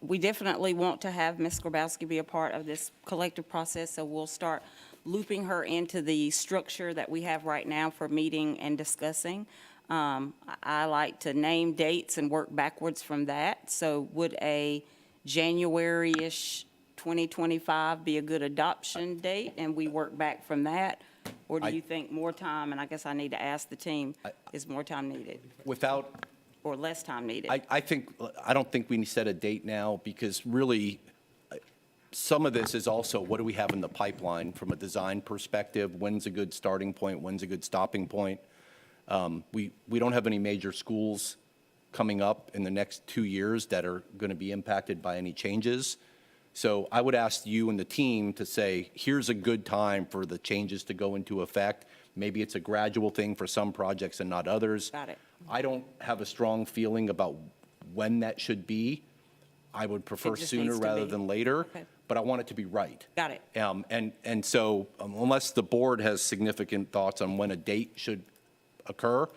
We definitely want to have Ms. Grabowski be a part of this collective process, so we'll start looping her into the structure that we have right now for meeting and discussing. I like to name dates and work backwards from that. So would a January-ish 2025 be a good adoption date, and we work back from that? Or do you think more time, and I guess I need to ask the team, is more time needed Without, or less time needed? I don't think we set a date now, because really, some of this is also, what do we have in the pipeline from a design perspective? When's a good starting point? When's a good stopping point? We don't have any major schools coming up in the next 2 years that are going to be impacted by any changes. So I would ask you and the team to say, here's a good time for the changes to go into effect. Maybe it's a gradual thing for some projects and not others. Got it. I don't have a strong feeling about when that should be. I would prefer just sooner needs to rather be. than later, Okay. but I want it to be right. Got it. And so unless the board has significant thoughts on when a date should occur,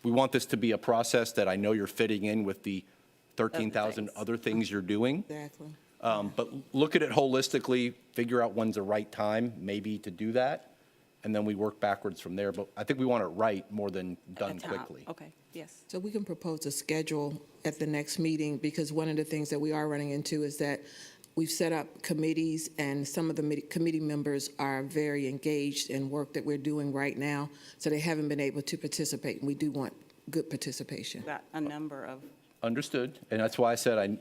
we want this to be a process that I know you're fitting in with the 13,000 things. other things you're doing. Exactly. But look at it holistically, figure out when's the right time maybe to do that, and then we work backwards from there. But I think we want it right more than done Time. quickly. Okay, yes. So we can propose a schedule at the next meeting, because one of the things that we are running into is that we've set up committees, and some of the committee members are very engaged in work that we're doing right now, so they haven't been able to participate, and we do want good participation. Got a number of, Understood, and that's why I said,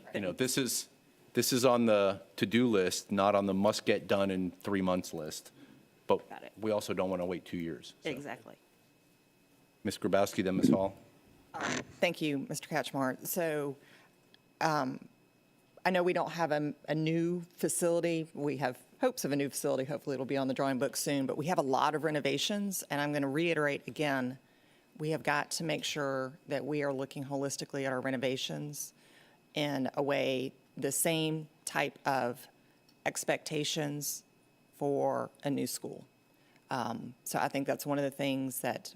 this is on the to-do list, not on the must-get-done in 3 months list. But Got it. we also don't want to wait 2 years. So. exactly. Ms. Grabowski, then Ms. Hall. Thank you, Mr. Catchmark. So I know we don't have a new facility. We have hopes of a new facility. Hopefully it'll be on the drawing book soon. But we have a lot of renovations, and I'm going to reiterate again, we have got to make sure that we are looking holistically at our renovations in a way, the same type of expectations for a new school. So I think that's one of the things that,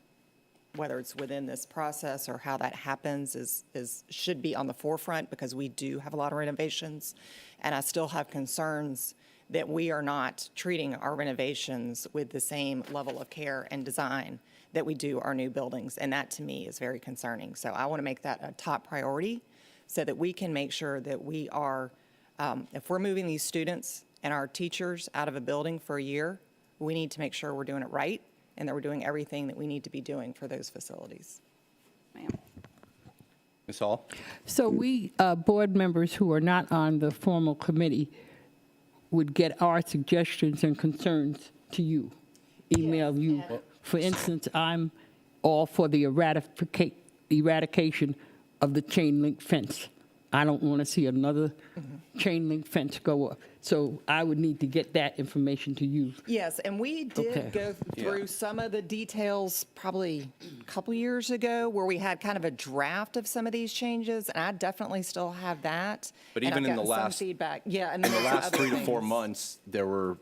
whether it's within this process or how that happens, should be on the forefront, because we do have a lot of renovations. And I still have concerns that we are not treating our renovations with the same level of care and design that we do our new buildings. And that, to me, is very concerning. So I want to make that a top priority, so that we can make sure that we are, if we're moving these students and our teachers out of a building for a year, we need to make sure we're doing it right, and that we're doing everything that we need to be doing for those facilities. Ma'am. Ms. Hall? So we, board members who are not on the formal committee, would get our suggestions and concerns to you, email you. For instance, I'm all for the eradication of the chain link fence. I don't want to see another chain link fence go up. So I would need to get that information to you. Yes, and we did Okay. go through some of the details probably a couple years ago, where we had kind of a draft of some of these changes, and I definitely still have that. But and even I've in the gotten some last- feedback. Yeah, and In the there's last other 3 to 4 things. months, there were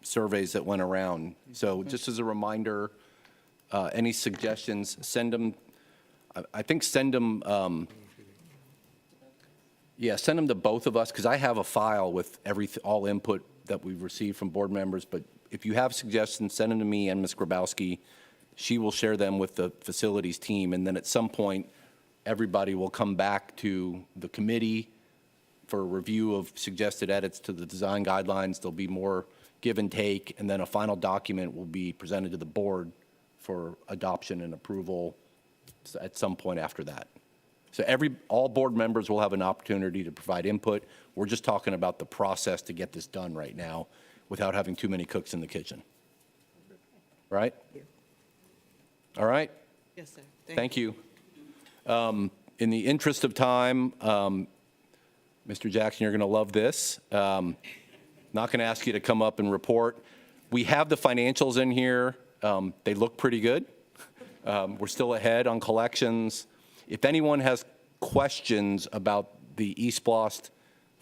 surveys that went around. So just as a reminder, any suggestions, send them, I think send them, send them to both of us, because I have a file with all input that we've received from board members. But if you have suggestions, send them to me and Ms. Grabowski. She will share them with the facilities team, and then at some point, everybody will come back to the committee for a review of suggested edits to the design guidelines. There'll be more give and take, and then a final document will be presented to the board for adoption and approval at some point after that. So all board members will have an opportunity to provide input. We're just talking about the process to get this done right now without having too many cooks in the kitchen. Right? All right? Yes, sir. Thank you. In the interest of time, Mr. Jackson, you're going to love this. Not going to ask you to come up and report. We have the financials in here. They look pretty good. We're still ahead on collections. If anyone has questions about the East Blost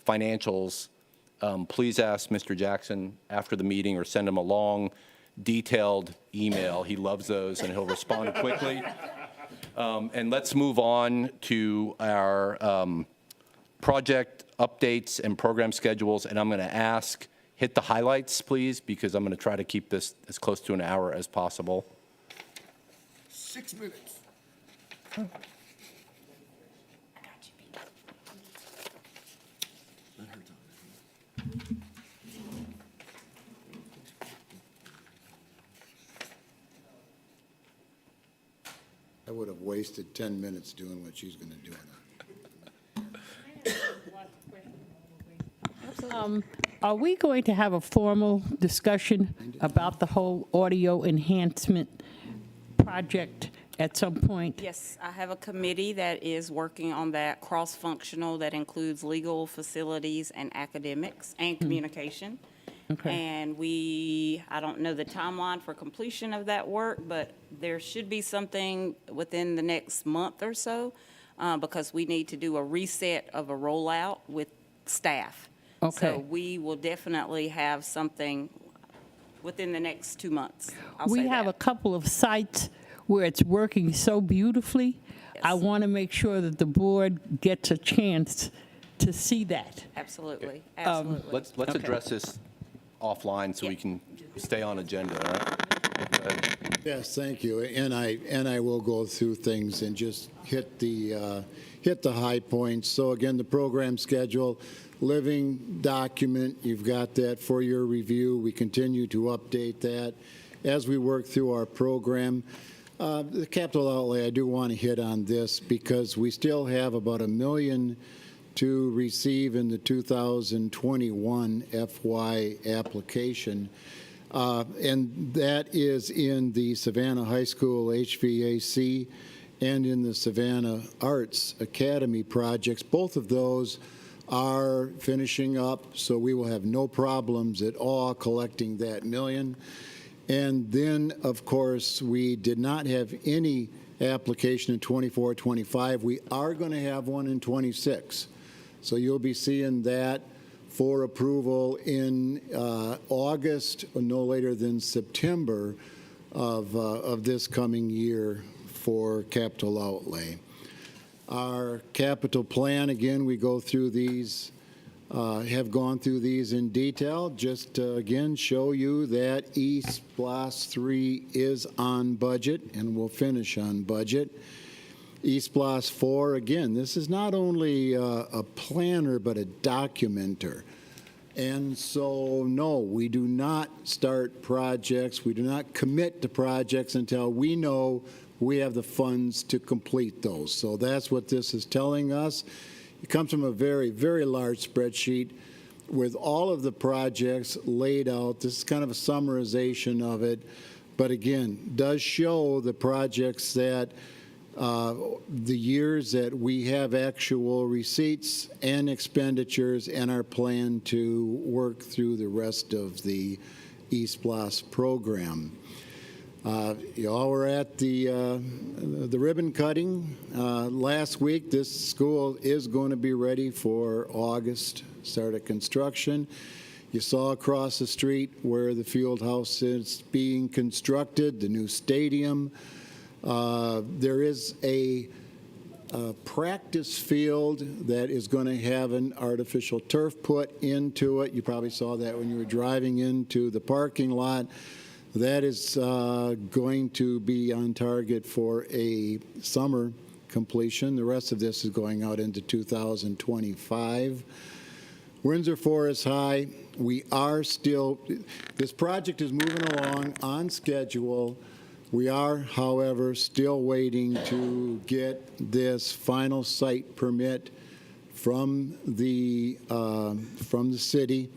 financials, please ask Mr. Jackson after the meeting, or send him a long, detailed email. He loves those, and he'll respond quickly. And let's move on to our project updates and program schedules. And I'm going to hit the highlights, please, because I'm going to try to keep this as close to an hour as possible. 6 minutes. I would have wasted 10 minutes doing what she's going to do. Are we going to have a formal discussion about the whole audio enhancement project at some point? Yes, I have a committee that is working on that, cross-functional, that includes legal, facilities, and academics, and communication. Okay. And I don't know the timeline for completion of that work, but there should be something within the next month or so, because we need to do a reset of a rollout with staff. Okay. So we will definitely have something within the next 2 months. I'll We say have a that. couple of sites where it's working so beautifully. I Yes. want to make sure that the board gets a chance to see that. Absolutely, absolutely. Let's Okay. address this offline so we Yeah. can stay on agenda, all right? Go ahead. Yes, thank you. And I will go through things and just hit the high points. So again, the program schedule, living document, you've got that for your review. We continue to update that as we work through our program. The capital outlay, I do want to hit on this because we still have about $1 million to receive in the 2021 FY application. And that is in the Savannah High School HVAC and in the Savannah Arts Academy projects. Both of those are finishing up, so we will have no problems at all collecting that $1 million. And then, of course, we did not have any application in 24, 25. We are going to have one in 26. So you'll be seeing that for approval in August, or no later than September of this coming year for capital outlay. Our capital plan, again, we go through these, have gone through these in detail. Just to, again, show you that East Blast 3 is on budget and will finish on budget. East Blast 4, again, this is not only a planner, but a documenter. And so, no, we do not start projects. We do not commit to projects until we know we have the funds to complete those. So that's what this is telling us. It comes from a very, very large spreadsheet with all of the projects laid out. This is kind of a summarization of it, but again, does show the projects that the years that we have actual receipts and expenditures and our plan to work through the rest of the East Blast program. Y'all were at the ribbon cutting last week. This school is going to be ready for August, start of construction. You saw across the street where the field house is being constructed, the new stadium. There is a practice field that is going to have an artificial turf put into it. You probably saw that when you were driving into the parking lot. That is going to be on target for a summer completion. The rest of this is going out into 2025. Windsor Forest High, we are still, this project is moving along on schedule. We are, however, still waiting to get this final site permit from the city.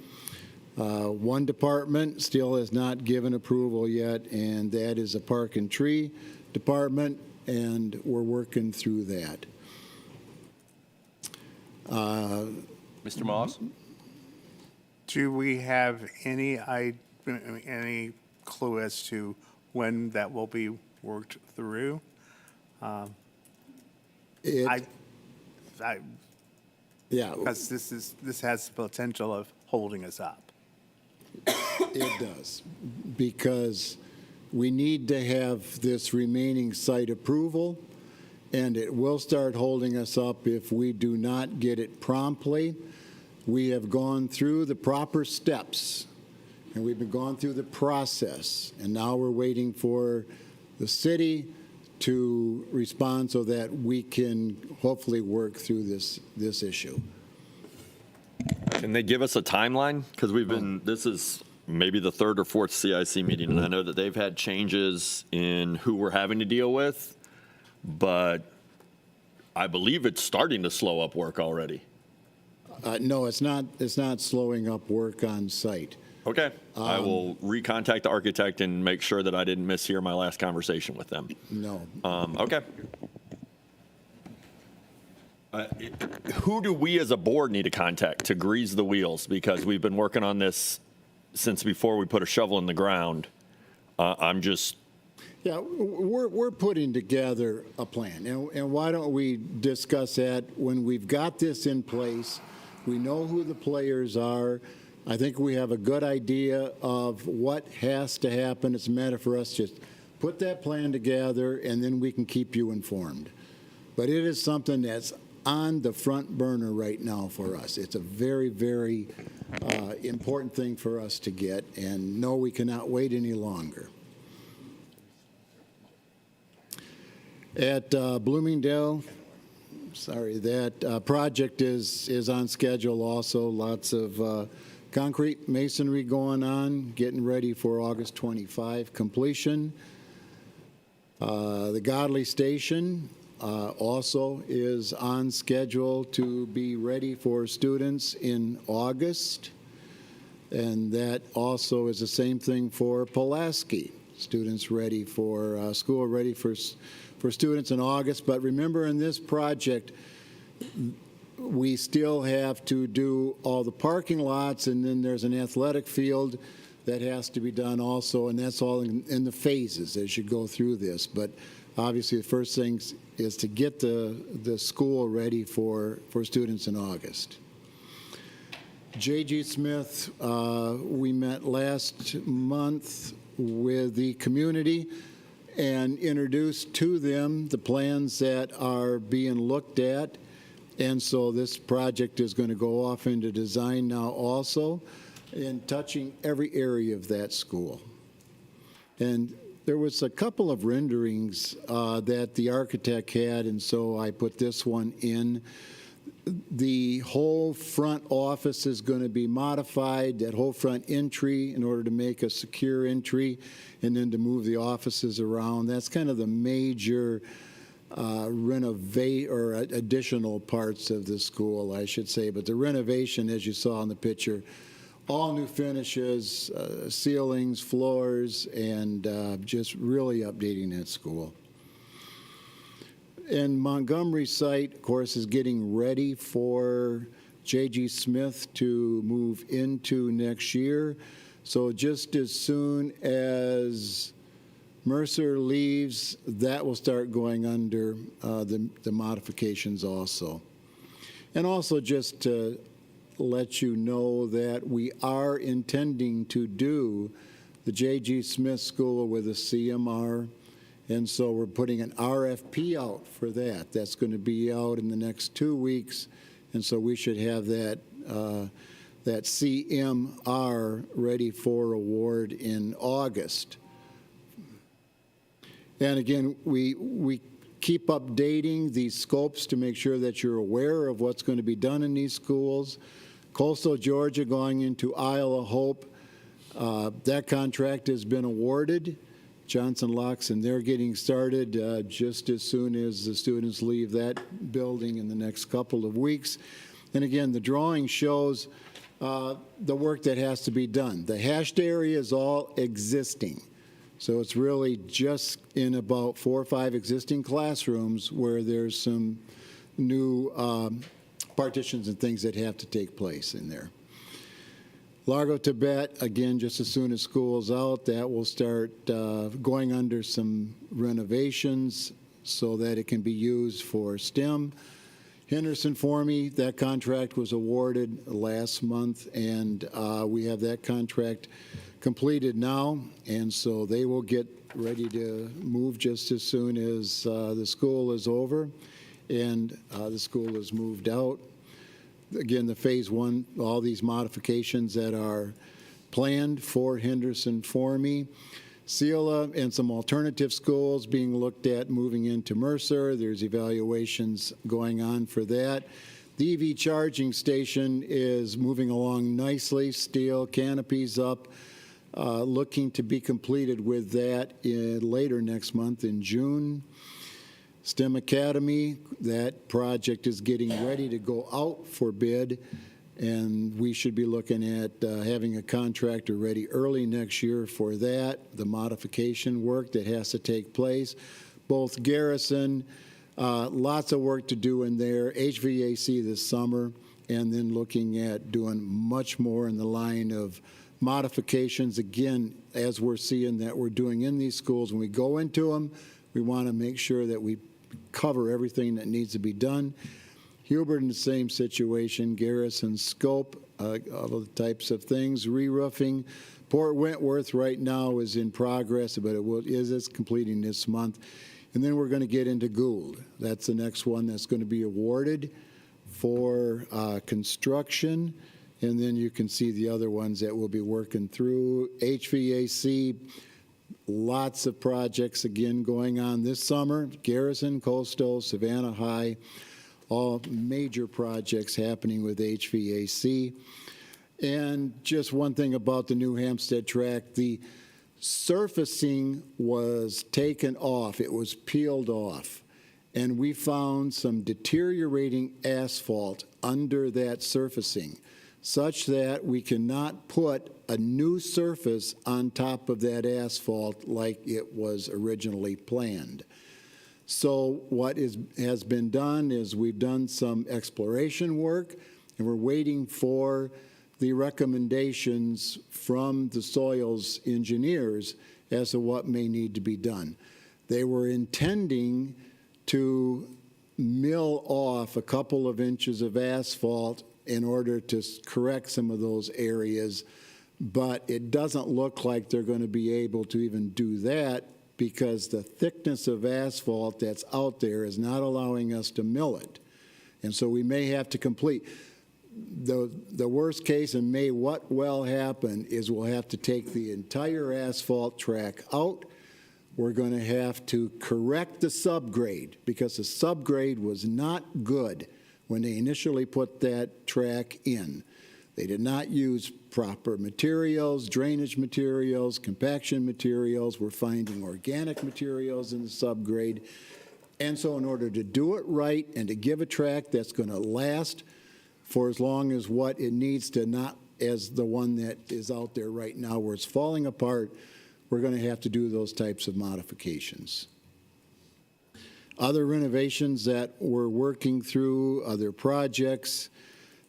One department still has not given approval yet, and that is a Park and Tree department, and we're working through that. Mr. Moss? Do we have any clue as to when that will be worked through? Yeah, Because this has the potential of holding us up. it does, because we need to have this remaining site approval, and it will start holding us up if we do not get it promptly. We have gone through the proper steps, and we've been gone through the process, and now we're waiting for the city to respond so that we can hopefully work through this issue. Can they give us a timeline? Because this is maybe the third or fourth CIC meeting, and I know that they've had changes in who we're having to deal with, but I believe it's starting to slow up work already. No, it's not. It's not slowing up work on site. Okay. I will recontact the architect and make sure that I didn't mishear my last conversation with them. No. Okay. Who do we as a board need to contact to grease the wheels? Because we've been working on this since before we put a shovel in the ground. I'm just. Yeah, we're putting together a plan, and why don't we discuss that when we've got this in place? We know who the players are. I think we have a good idea of what has to happen. It's a matter for us to just put that plan together, and then we can keep you informed. But it is something that's on the front burner right now for us. It's a very, very important thing for us to get, and no, we cannot wait any longer. At Bloomingdale, that project is on schedule also. Lots of concrete masonry going on, getting ready for August 25 completion. The Godley Station also is on schedule to be ready for students in August. And that also is the same thing for Pulaski. Students ready for school ready for students in August. But remember, in this project, we still have to do all the parking lots, and then there's an athletic field that has to be done also, and that's all in the phases as you go through this. But obviously, the first thing is to get the school ready for students in August. J.G. Smith, we met last month with the community and introduced to them the plans that are being looked at. And so this project is going to go off into design now also, and touching every area of that school. And there was a couple of renderings that the architect had, and so I put this one in. The whole front office is going to be modified, that whole front entry, in order to make a secure entry, and then to move the offices around. That's kind of the major renovate or additional parts of the school, I should say. But the renovation, as you saw in the picture, all new finishes, ceilings, floors, and just really updating that school. And Montgomery site, of course, is getting ready for J.G. Smith to move into next year. So just as soon as Mercer leaves, that will start going under the modifications also. And also just to let you know that we are intending to do the J.G. Smith School with a CMR. And so we're putting an RFP out for that. That's going to be out in the next 2 weeks. And so we should have that CMR ready for award in August. And again, we keep updating these scopes to make sure that you're aware of what's going to be done in these schools. Coastal Georgia going into Isle of Hope, that contract has been awarded. Johnson Locks, and they're getting started just as soon as the students leave that building in the next couple of weeks. And again, the drawing shows the work that has to be done. The hashed area is all existing. So it's really just in about 4 or 5 existing classrooms where there's some new partitions and things that have to take place in there. Largo Tibet, again, just as soon as school's out, that will start going under some renovations so that it can be used for STEM. Henderson Formey, that contract was awarded last month, and we have that contract completed now, and so they will get ready to move just as soon as the school is over and the school is moved out. Again, the Phase 1, all these modifications that are planned for Henderson for me. Seala and some alternative schools being looked at moving into Mercer. There's evaluations going on for that. The EV charging station is moving along nicely. Steel canopies up, looking to be completed with that later next month in June. STEM Academy, that project is getting ready to go out for bid, and we should be looking at having a contractor ready early next year for that, the modification work that has to take place. Both Garrison, lots of work to do in there, HVAC this summer, and then looking at doing much more in the line of modifications. Again, as we're seeing that we're doing in these schools, when we go into them, we want to make sure that we cover everything that needs to be done. Hubert in the same situation, Garrison scope, all the types of things, re-roofing. Port Wentworth right now is in progress, but it's completing this month. And then we're going to get into Gould. That's the next one that's going to be awarded for construction. And then you can see the other ones that we'll be working through. HVAC, lots of projects again going on this summer. Garrison, Coastal, Savannah High, all major projects happening with HVAC. And just one thing about the New Hampstead track, the surfacing was taken off. It was peeled off. And we found some deteriorating asphalt under that surfacing, such that we cannot put a new surface on top of that asphalt like it was originally planned. So what has been done is we've done some exploration work, and we're waiting for the recommendations from the soils engineers as to what may need to be done. They were intending to mill off a couple of inches of asphalt in order to correct some of those areas, but it doesn't look like they're going to be able to even do that because the thickness of asphalt that's out there is not allowing us to mill it. And so we may have to complete. The worst case, and may what well happen, is we'll have to take the entire asphalt track out. We're going to have to correct the subgrade because the subgrade was not good when they initially put that track in. They did not use proper materials, drainage materials, compaction materials. We're finding organic materials in the subgrade. And so in order to do it right and to give a track that's going to last for as long as what it needs to, not as the one that is out there right now where it's falling apart, we're going to have to do those types of modifications. Other renovations that we're working through, other projects.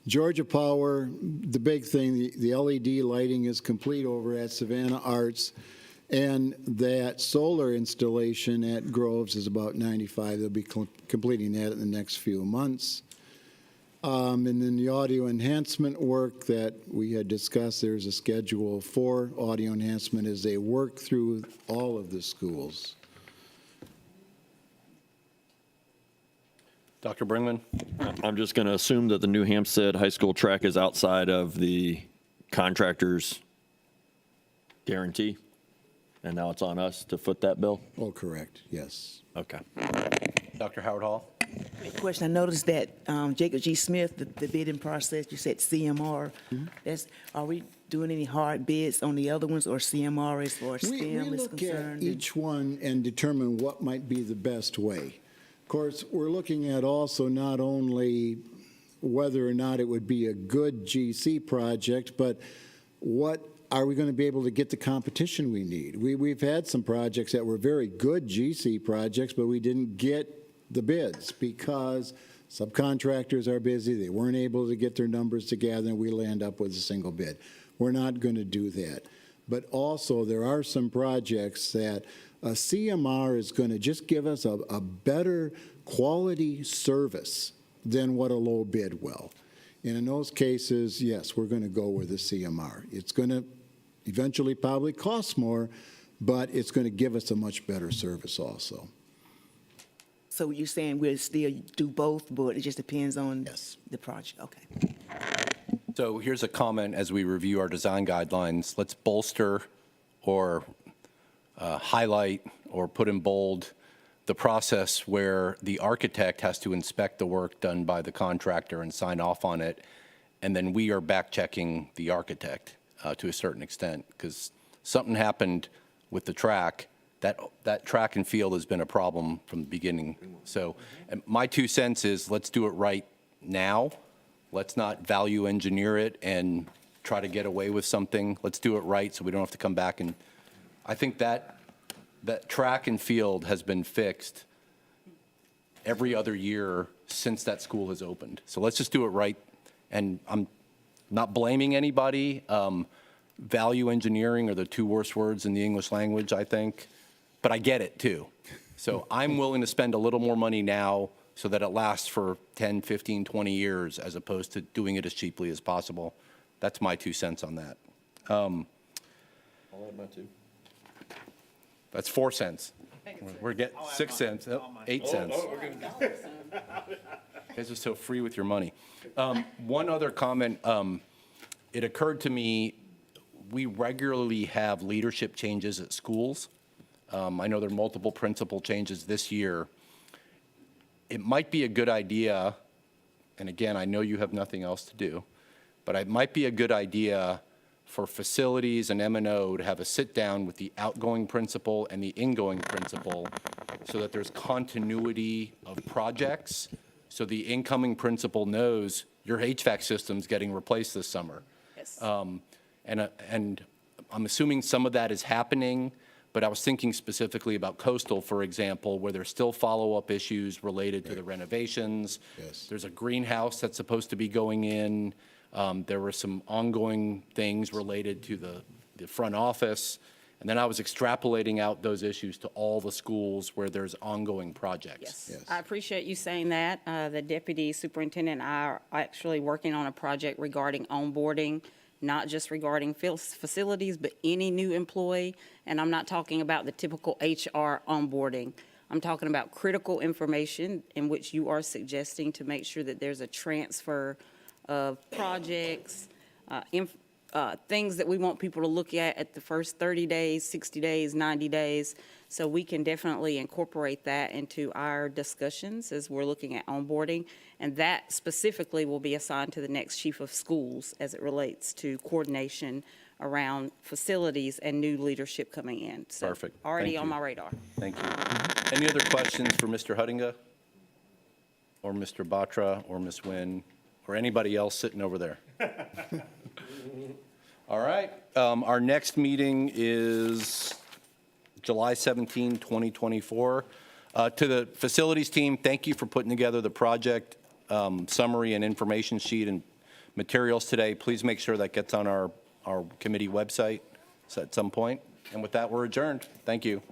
Georgia Power, the big thing, the LED lighting is complete over at Savannah Arts, and that solar installation at Groves is about 95. They'll be completing that in the next few months. And then the audio enhancement work that we had discussed, there's a schedule for audio enhancement as they work through all of the schools. Dr. Bringman? I'm just going to assume that the New Hampstead High School track is outside of the contractor's guarantee, and now it's on us to foot that bill? Oh, correct, yes. Okay. Dr. Howard Hall? Question, I noticed that Jacob G. Smith, the bidding process, you said CMR. Are we doing any hard bids on the other ones, or CMR as far as We STEM is look concerned? at each one and determine what might be the best way. Of course, we're looking at also not only whether or not it would be a good GC project, but what are we going to be able to get the competition we need? We've had some projects that were very good GC projects, but we didn't get the bids because subcontractors are busy. They weren't able to get their numbers together, and we'll end up with a single bid. We're not going to do that. But also, there are some projects that a CMR is going to just give us a better quality service than what a low bid will. And in those cases, yes, we're going to go with a CMR. It's going to eventually probably cost more, but it's going to give us a much better service also. So you're saying we'll still do both, but it just depends on Yes. the project? Okay. So here's a comment as we review our design guidelines. Let's bolster or highlight or put in bold the process where the architect has to inspect the work done by the contractor and sign off on it, and then we are back checking the architect to a certain extent, because something happened with the track. That track and field has been a problem from the beginning. So and my 2 cents is, let's do it right now. Let's not value engineer it and try to get away with something. Let's do it right so we don't have to come back. And I think that track and field has been fixed every other year since that school has opened. So let's just do it right. And I'm not blaming anybody. Value engineering are the 2 worst words in the English language, I think. But I get it, too. So I'm willing to spend a little more money now so that it lasts for 10, 15, 20 years, as opposed to doing it as cheaply as possible. That's my 2 cents on that. I'll add my 2. That's 4 cents. We're getting 6 cents, 8 cents. You guys are so free with your money. One other comment. It occurred to me, we regularly have leadership changes at schools. I know there are multiple principal changes this year. It might be a good idea, and again, I know you have nothing else to do, but it might be a good idea for facilities and M&O to have a sit-down with the outgoing principal and the ingoing principal so that there's continuity of projects, so the incoming principal knows your HVAC system's getting replaced this summer. Yes. And I'm assuming some of that is happening, but I was thinking specifically about Coastal, for example, where there's still follow-up issues related to the renovations. Yes. There's a greenhouse that's supposed to be going in. There were some ongoing things related to the front office. And then I was extrapolating out those issues to all the schools where there's ongoing projects. Yes. I appreciate you saying that. The deputy superintendent and I are actually working on a project regarding onboarding, not just regarding facilities, but any new employee. And I'm not talking about the typical HR onboarding. I'm talking about critical information in which you are suggesting to make sure that there's a transfer of projects, things that we want people to look at the first 30 days, 60 days, 90 days. So we can definitely incorporate that into our discussions as we're looking at onboarding. And that specifically will be assigned to the next chief of schools as it relates to coordination around facilities and new leadership coming in. So Perfect. already Thank on you. my radar. Thank you. Any other questions for Mr. Huttinga? Or Mr. Batra, or Ms. Nguyen, or anybody else sitting over there? All right. Our next meeting is July 17, 2024. To the facilities team, thank you for putting together the project summary and information sheet and materials today. Please make sure that gets on our committee website at some point. And with that, we're adjourned. Thank you.